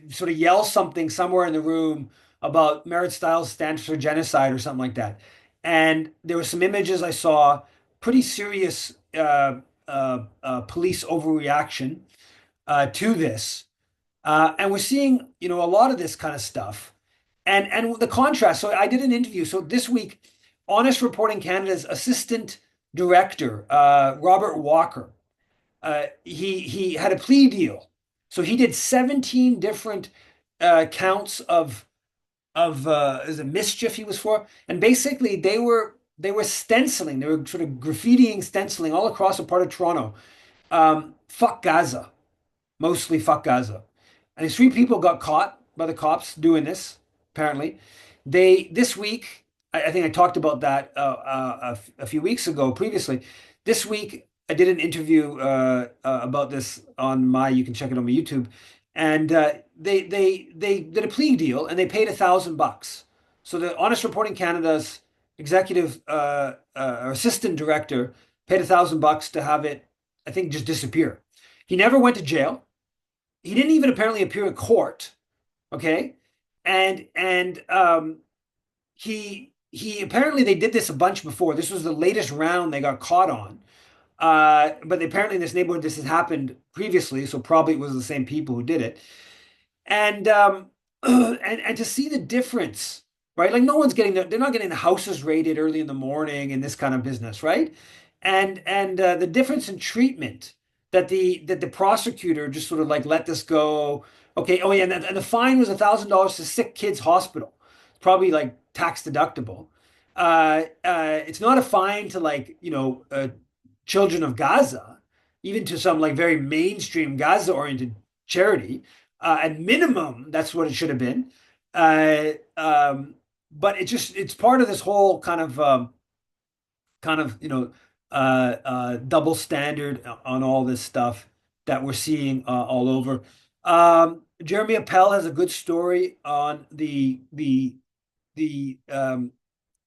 Speaker 1: sort of yell something somewhere in the room about Merit Stiles stands for genocide or something like that. And there were some images I saw, pretty serious police overreaction to this. And we're seeing, a lot of this kind of stuff. And the contrast. So I did an interview. So this week, Honest Reporting Canada's assistant director, Robert Walker, he had a plea deal. So he did 17 different counts of is it mischief he was for, and basically they were stenciling, they were sort of graffitiing, stenciling all across a part of Toronto. Fuck Gaza, mostly fuck Gaza. And these three people got caught by the cops doing this, apparently. This week, I think I talked about that a few weeks ago previously. This week, I did an interview about this on you can check it on my YouTube. And they did a plea deal and they paid $1,000. So the Honest Reporting Canada's executive or assistant director paid $1,000 to have it, I think, just disappear. He never went to jail. He didn't even apparently appear in court. Okay, and he apparently they did this a bunch before. This was the latest round they got caught on. But apparently in this neighborhood this has happened previously, so probably it was the same people who did it. And and to see the difference, right? Like no one's they're not getting the houses raided early in the morning and this kind of business, right? And the difference in treatment that the prosecutor just sort of like let this go. Okay, oh yeah, and the fine was $1,000 to Sick Kids Hospital. It's probably like tax deductible. It's not a fine to like Children of Gaza, even to some like very mainstream Gaza-oriented charity. At minimum, that's what it should have been. Uh, um, but it's part of this whole kind of double standard on all this stuff that we're seeing all over. Jeremy Appel has a good story on the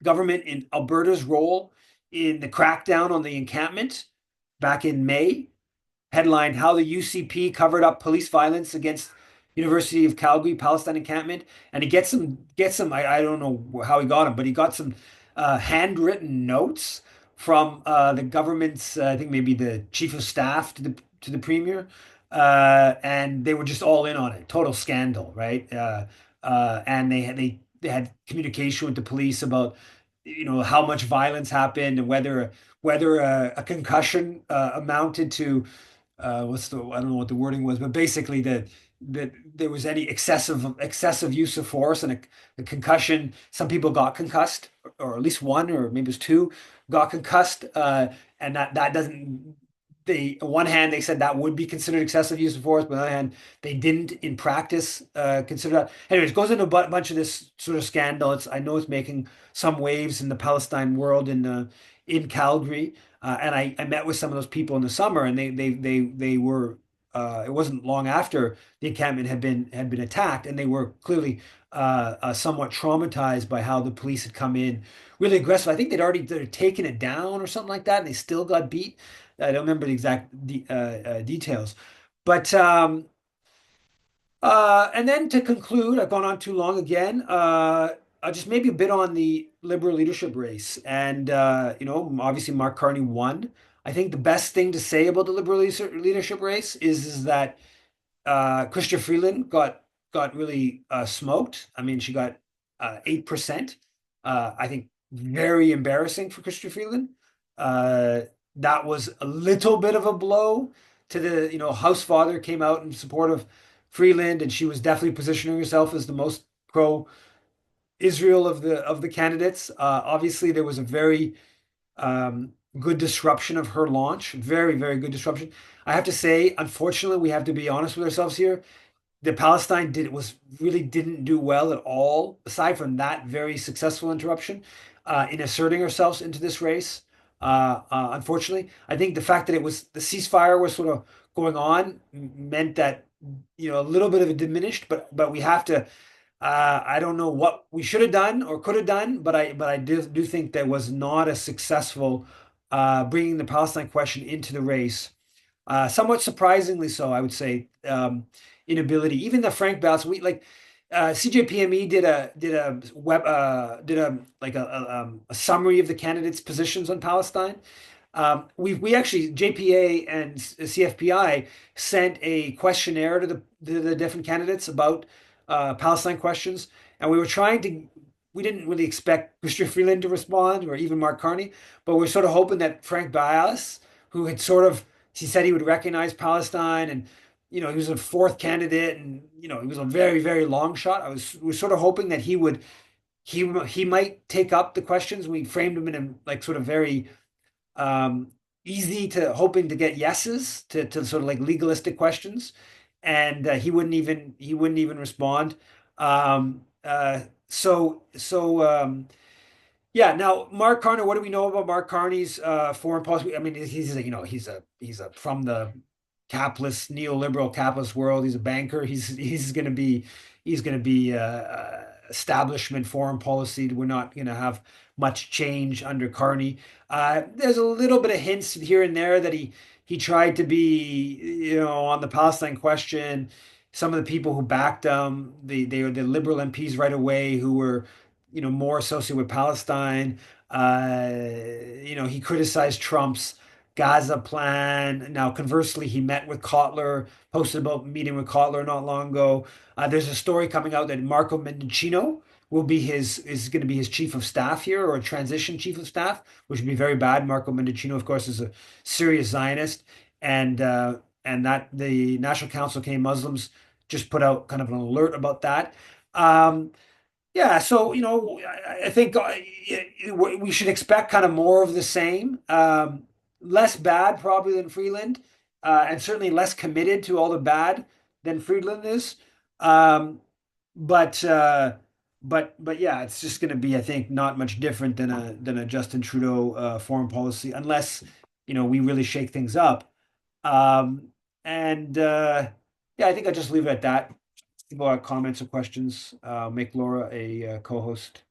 Speaker 1: government in Alberta's role in the crackdown on the encampment back in May. Headline: How the UCP covered up police violence against University of Calgary Palestine encampment. And he gets some. I don't know how he got them, but he got some handwritten notes from the government's. I think maybe the chief of staff to the premier, and they were just all in on it. Total scandal, right? And they had communication with the police about how much violence happened and whether a concussion amounted to I don't know what the wording was, but basically that there was any excessive use of force and a concussion. Some people got concussed, or at least one, or maybe it was two, got concussed, and that doesn't. They on one hand they said that would be considered excessive use of force, but on the other hand they didn't in practice consider that. Anyways, it goes into a bunch of this sort of scandal. I know it's making some waves in the Palestine world in Calgary. And I met with some of those people in the summer, and they were it wasn't long after the encampment had been attacked, and they were clearly somewhat traumatized by how the police had come in really aggressive. I think they'd taken it down or something like that, and they still got beat. I don't remember the exact details, but and then to conclude, I've gone on too long again. Just maybe a bit on the Liberal leadership race, and obviously Mark Carney won. I think the best thing to say about the Liberal leadership race is that Chrystia Freeland got really smoked. I mean, she got 8%. I think very embarrassing for Chrystia Freeland. Uh, that was a little bit of a blow to House Father came out in support of Freeland, and she was definitely positioning herself as the most pro Israel of the candidates. Obviously, there was a very good disruption of her launch. Very, very good disruption. I have to say, unfortunately, we have to be honest with ourselves here. The Palestine didn't do well at all, aside from that very successful interruption in asserting ourselves into this race. Unfortunately, I think the fact that it was the ceasefire was sort of going on meant that a little bit of it diminished, but we have to. I don't know what we should have done or could have done, but I do think that was not a successful bringing the Palestine question into the race. Somewhat surprisingly so, I would say, inability. Even the Frank ballots, we like CJPME did a summary of the candidates' positions on Palestine. We actually JPA and CFPI sent a questionnaire to the different candidates about Palestine questions, and we didn't really expect Mr. Freeland to respond or even Mark Carney, but we're sort of hoping that Frank Bias, who had he said he would recognize Palestine, and he was a fourth candidate, and he was a very, very long shot. We were sort of hoping that he might take up the questions. We framed him in a like sort of very um, easy to hoping to get yeses to sort of like legalistic questions, and he wouldn't even respond. Um, uh, yeah. Now, Mark Carney, what do we know about Mark Carney's foreign policy? I mean, he's a from the capitalist, neoliberal capitalist world. He's a banker. He's going to be establishment foreign policy. We're not going to have much change under Carney. There's a little bit of hints here and there that he tried to be, on the Palestine question. Some of the people who backed him, they were the liberal MPs right away who were more associated with Palestine. He criticized Trump's Gaza plan. Now, conversely, he met with Kotler, posted about meeting with Kotler not long ago. There's a story coming out that Marco Mendicino is going to be his chief of staff here, or a transition chief of staff, which would be very bad. Marco Mendicino, of course, is a serious Zionist, and that the National Council of Canadian Muslims just put out kind of an alert about that. Um, yeah, so I think we should expect kind of more of the same. Less bad probably than Freeland, and certainly less committed to all the bad than Freeland is. Um, but uh, but yeah, it's just going to be, I think, not much different than a Justin Trudeau foreign policy, unless we really shake things up. Um, and yeah, I think I'll just leave it at that. People have comments or questions. Make Laura a co-host.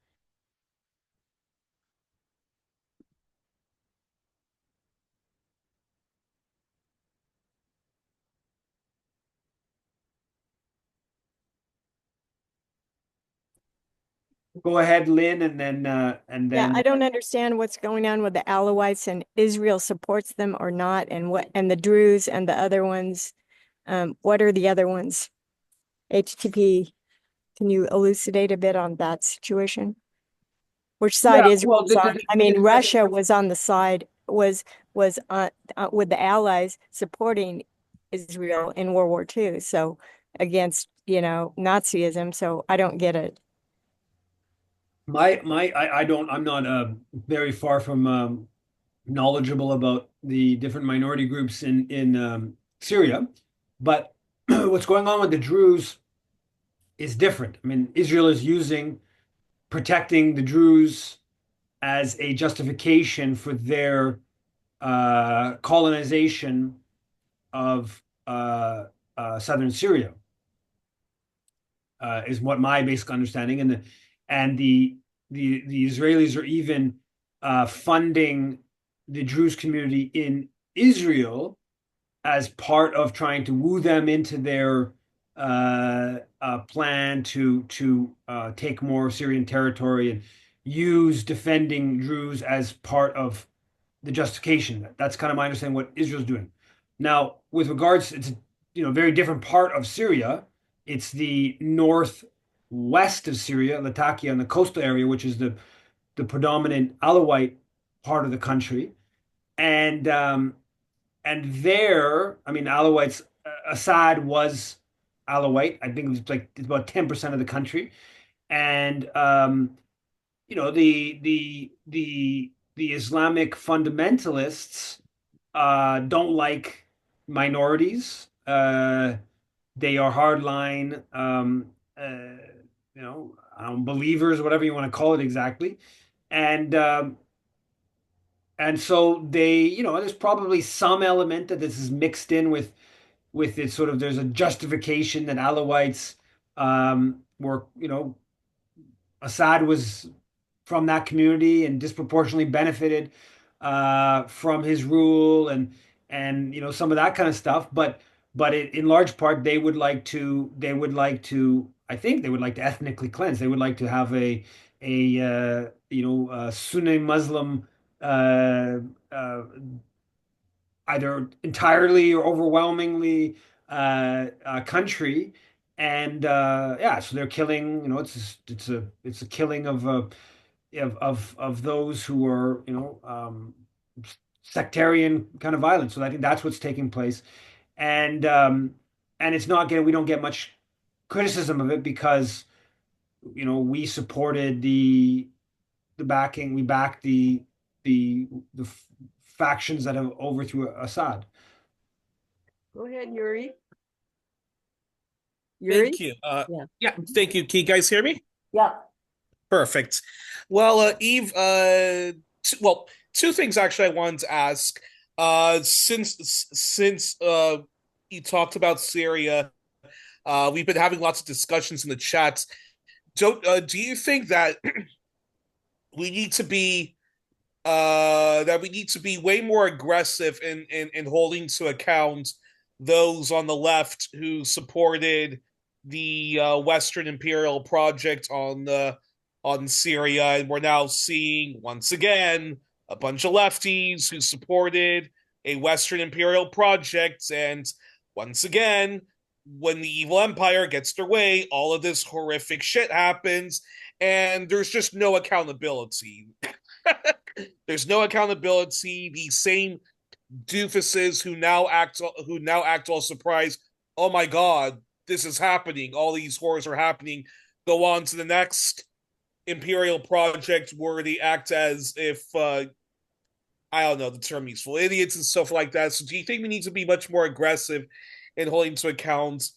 Speaker 1: Go ahead, Lynn, and
Speaker 2: Yeah, I
Speaker 1: then
Speaker 2: don't understand what's going on with the Alawites and Israel supports them or not, and the Druze and the other ones. What are the other ones? HTP, can you elucidate a bit on that situation? Which side
Speaker 1: yeah,
Speaker 2: Israel
Speaker 1: well,
Speaker 2: was on? I mean, Russia was on the side was with the Allies supporting Israel in World War II, so against Nazism. So I don't get it.
Speaker 1: I don't I'm not very far from knowledgeable about the different minority groups in Syria, but what's going on with the Druze is different. I mean, Israel is using protecting the Druze as a justification for their colonization of southern Syria, is what my basic understanding. And the Israelis are even funding the Druze community in Israel as part of trying to woo them into their plan to take more Syrian territory and use defending Druze as part of the justification. That's kind of my understanding what Israel's doing. Now, with regards, it's a very different part of Syria. It's the northwest of Syria, Latakia, and the coastal area, which is the predominant Alawite part of the country. And there, I mean, Alawites, Assad was Alawite. I think it was like it's about 10% of the country. And the Islamic fundamentalists don't like minorities. They are hardline, believers, whatever you want to call it exactly. And and so there's probably some element that this is mixed in with it. Sort of, there's a justification that Alawites were, Assad was from that community and disproportionately benefited from his rule and some of that kind of stuff. But in large part, I think they would like to ethnically cleanse. They would like to have a Sunni Muslim uh, uh, either entirely or overwhelmingly country. And yeah, so they're killing. It's a killing of those who are sectarian kind of violence. So I think that's what's taking place, and it's not getting we don't get much criticism of it because we supported the backing we backed the factions that have overthrew Assad.
Speaker 2: Go ahead, Yuri.
Speaker 3: Thank you.
Speaker 2: Yeah.
Speaker 3: Yeah, thank you. Can you guys hear me?
Speaker 2: Yeah.
Speaker 3: Perfect. Well, Eve, two things actually I wanted to ask. Since you talked about Syria, we've been having lots of discussions in the chat. Do you think that we need to be way more aggressive in holding to account those on the left who supported the Western imperial project on Syria, and we're now seeing once again a bunch of lefties who supported a Western imperial project, and once again, when the evil empire gets their way, all of this horrific shit happens, and there's just no accountability. There's no accountability. These same doofuses who now act all surprised. Oh my god, this is happening. All these horrors are happening. Go on to the next imperial project where they act as if I don't know the term useful idiots and stuff like that. So do you think we need to be much more aggressive in holding to account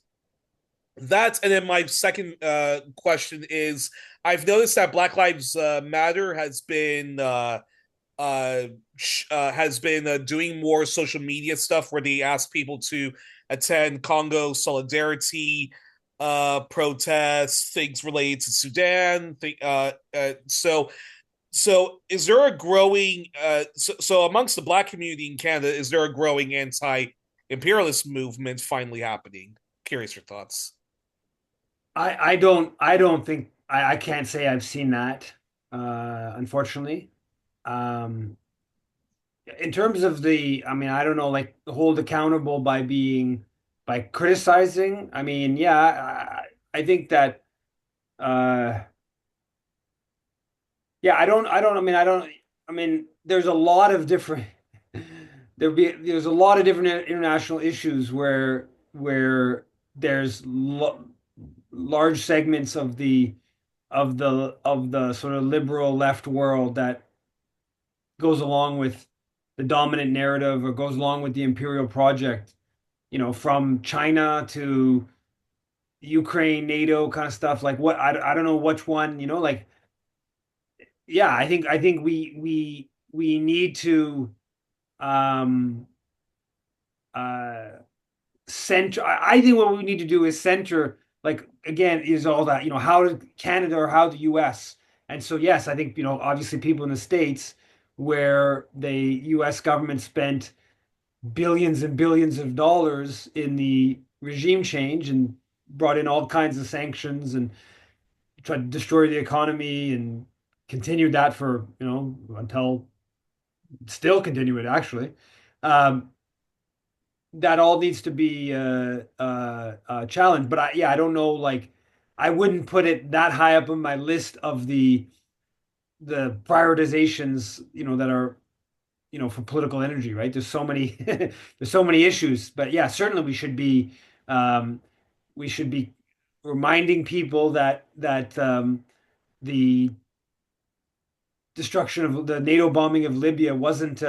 Speaker 3: that? And then my second question is, I've noticed that Black Lives Matter has been doing more social media stuff where they ask people to attend Congo solidarity protests, things related to Sudan. So is there a growing so amongst the Black community in Canada, is there a growing anti-imperialist movement finally happening? Curious your thoughts.
Speaker 1: I don't think I can't say I've seen that, unfortunately. Um, in terms of I mean, I don't know, like hold accountable by criticizing. I mean, yeah, I think that, uh, yeah, I mean, there's a lot of different, there's a lot of different international issues where there's large segments of the sort of liberal left world that goes along with the dominant narrative or goes along with the imperial project, from China to Ukraine, NATO kind of stuff. Like what I don't know which one, like yeah, I think we need to um uh center. I think what we need to do is center, like again, is all that, how did Canada or how the US. And so yes, I think, obviously people in the States where the US government spent billions and billions of dollars in the regime change and brought in all kinds of sanctions and tried to destroy the economy and continued that for, until still continue it actually. Um, that all needs to be challenged. But yeah, I don't know. Like, I wouldn't put it that high up on my list of the prioritizations, that are, for political energy, right? There's so many there's so many issues. But yeah, certainly um, we should be reminding people that the destruction of the NATO bombing of Libya wasn't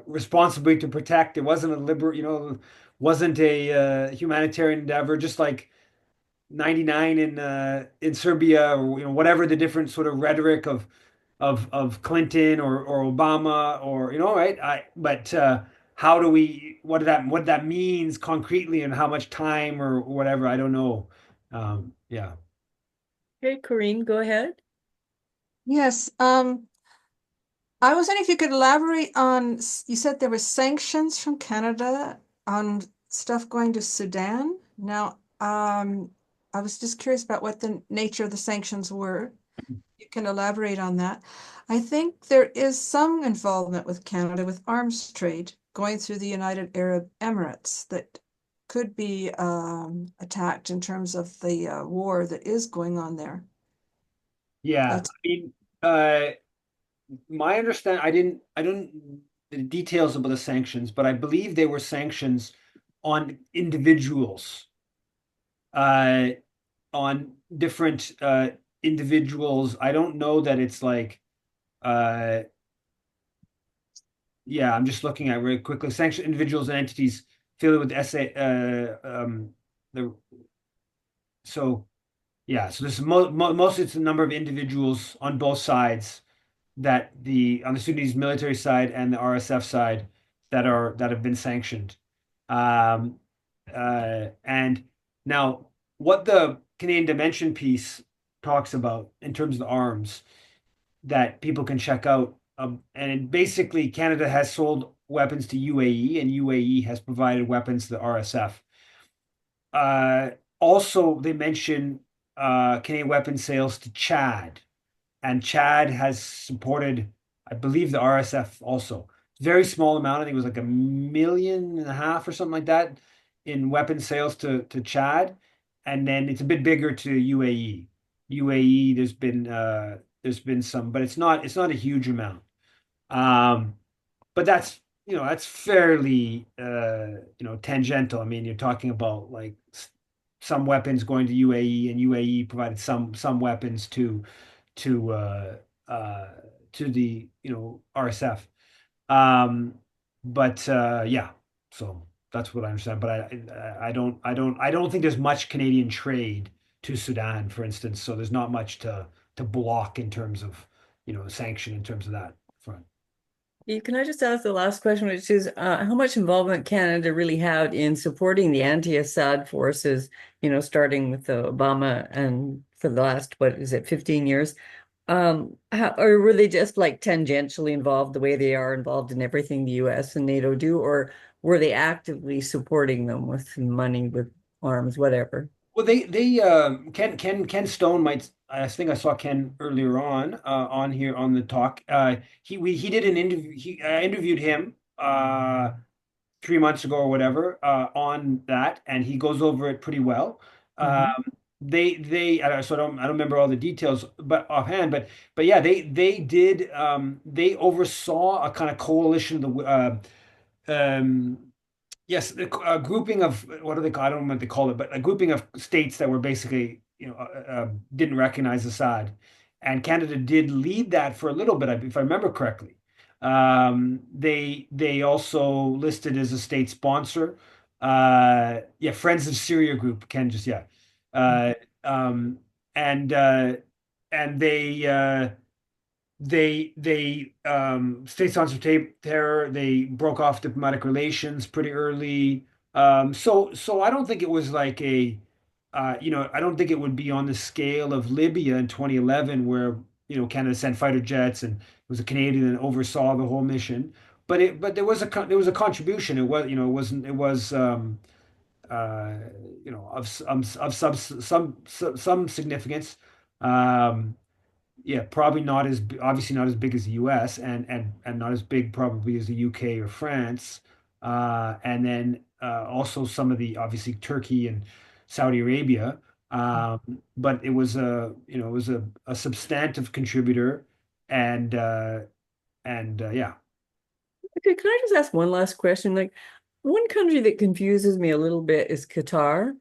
Speaker 1: responsibly to protect. It wasn't a wasn't a humanitarian endeavor, just like 99 in Serbia, or whatever the different sort of rhetoric of Clinton or Obama, or right. But how do we what that means concretely, and how much time or whatever, I don't know. Yeah.
Speaker 4: Okay, Corinne, go ahead.
Speaker 5: Yes, I was wondering if you could elaborate on, you said there were sanctions from Canada on stuff going to Sudan. Now, I was just curious about what the nature of the sanctions were. You can elaborate on that. I think there is some involvement with Canada with arms trade going through the United Arab Emirates that could be attacked in terms of the war that is going on there.
Speaker 1: Yeah.
Speaker 5: That's
Speaker 1: I mean, uh, my understand I don't the details about the sanctions, but I believe they were sanctions on individuals, uh, on different individuals. I don't know that it's like uh, yeah, I'm just looking at really quickly. Sanction individuals and entities affiliated with SA the so yeah, so this is mostly it's a number of individuals on both sides, that the on the Sudanese military side and the RSF side, that have been sanctioned. Um, and now what the Canadian Dimension piece talks about in terms of the arms that people can check out, basically Canada has sold weapons to UAE, and UAE has provided weapons to the RSF. Uh, Also, they mention Canadian weapon sales to Chad, and Chad has supported, I believe, the RSF also. Very small amount. I think it was like 1.5 million or something like that in weapon sales to Chad, and then it's a bit bigger to UAE. UAE, there's been some, but it's not a huge amount. Um, but that's fairly tangential. I mean, you're talking about like some weapons going to UAE, and UAE provided some weapons to uh to the RSF. Um but yeah, so that's what I understand. But I don't think there's much Canadian trade to Sudan, for instance. So there's not much to block in terms of sanction in terms of that front.
Speaker 4: Can I just ask the last question, which is how much involvement Canada really had in supporting the anti-Assad forces, starting with Obama and for the last, what is it, 15 years? Or were they just like tangentially involved the way they are involved in everything the US and NATO do, or were they actively supporting them with money, with arms, whatever?
Speaker 1: Well, they Ken Stone might. I think I saw Ken earlier on here on the talk. He did an interview. I interviewed him 3 months ago or whatever on that, and he goes over it pretty well.
Speaker 4: Mhm.
Speaker 1: So I don't remember all the details, but offhand, but yeah, they did they oversaw a kind of coalition of the yes, a grouping of, what do they call? I don't know what they call it, but a grouping of states that were basically, didn't recognize Assad, and Canada did lead that for a little bit, if I remember correctly. They also listed as a state sponsor. Yeah, Friends of Syria group. Ken just yeah, uh, um, and uh, and they state-sponsored terror. They broke off diplomatic relations pretty early. So I don't think it was like I don't think it would be on the scale of Libya in 2011, where Canada sent fighter jets and it was a Canadian that oversaw the whole mission. But there was a contribution. It was it wasn't it was uh, of some significance. Um, yeah, probably not as obviously not as big as the US, and not as big probably as the UK or France. And then also some of the obviously Turkey and Saudi Arabia. But it was a substantive contributor, and yeah.
Speaker 4: Okay, can I just ask one last question? Like, one country that confuses me a little bit is Qatar,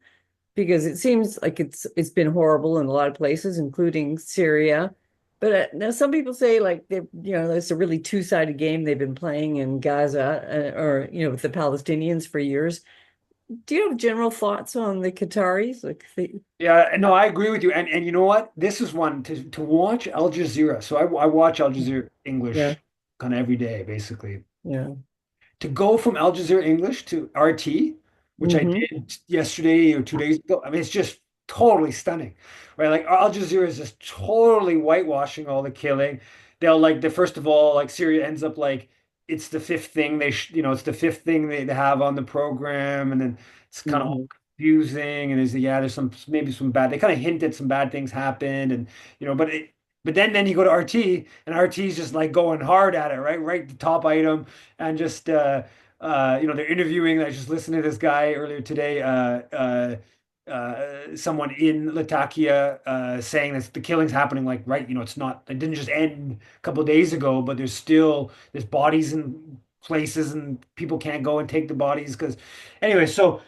Speaker 4: because it seems like it's been horrible in a lot of places, including Syria. But now some people say like it's a really two-sided game they've been playing in Gaza, or with the Palestinians for years. Do you have general thoughts on the Qataris? Like
Speaker 1: Yeah, no, I agree with you. And you know what? This is one to watch Al Jazeera. So I watch Al Jazeera
Speaker 4: yeah,
Speaker 1: English kind of every day, basically.
Speaker 4: yeah.
Speaker 1: To go from Al Jazeera English to RT, which I
Speaker 4: Hmm.
Speaker 1: did yesterday or 2 days ago, I mean, it's just totally stunning, right? Like Al Jazeera is just totally whitewashing all the killing. They'll like the first of all, like Syria ends up like it's the fifth thing it's the fifth thing they have on the program, and then it's kind of all
Speaker 4: Hmm.
Speaker 1: confusing. And there's some maybe some bad. They kind of hint at some bad things happened, and but then you go to RT, and RT is just like going hard at it, right? Right, the top item, and just they're interviewing. I just listened to this guy earlier today, someone in Latakia saying that the killing's happening like right, it's not, it didn't just end a couple of days ago, but there's bodies in places and people can't go and take the bodies because anyway, so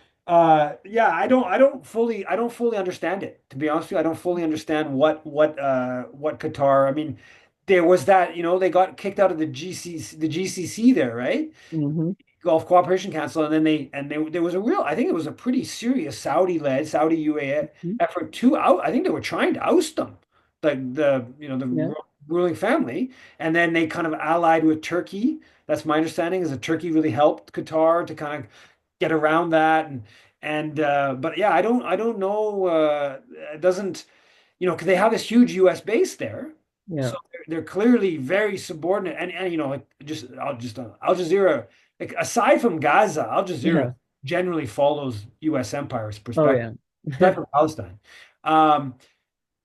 Speaker 1: yeah, I don't fully understand it, to be honest with you. I don't fully understand what Qatar, I mean, there was that, they got kicked out of the GCC there, right?
Speaker 4: Hmm.
Speaker 1: Gulf Cooperation Council, and then there was a real, I think it was a pretty serious Saudi UAE effort to out. I think they were trying to oust them,
Speaker 4: Yeah.
Speaker 1: the ruling family, and then they kind of allied with Turkey. That's my understanding, is that Turkey really helped Qatar to kind of get around that, and but yeah, I don't know. It doesn't, because they have this huge U.S. base there,
Speaker 4: Yeah.
Speaker 1: so they're clearly very subordinate. And like just Al Jazeera, like aside from Gaza, Al Jazeera
Speaker 4: Yeah.
Speaker 1: generally follows U.S. empire's
Speaker 4: Oh
Speaker 1: perspective,
Speaker 4: yeah.
Speaker 1: aside from Palestine. Um,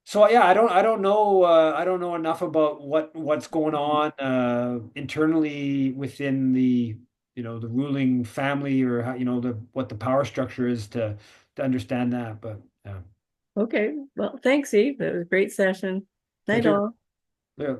Speaker 1: so yeah, I don't know enough about what's going on internally within the ruling family, or how, what the power structure is to understand that. But yeah.
Speaker 4: Okay. Well, thanks, Eve. That was a great session. Night
Speaker 1: Pleasure.
Speaker 4: all.
Speaker 1: Yeah.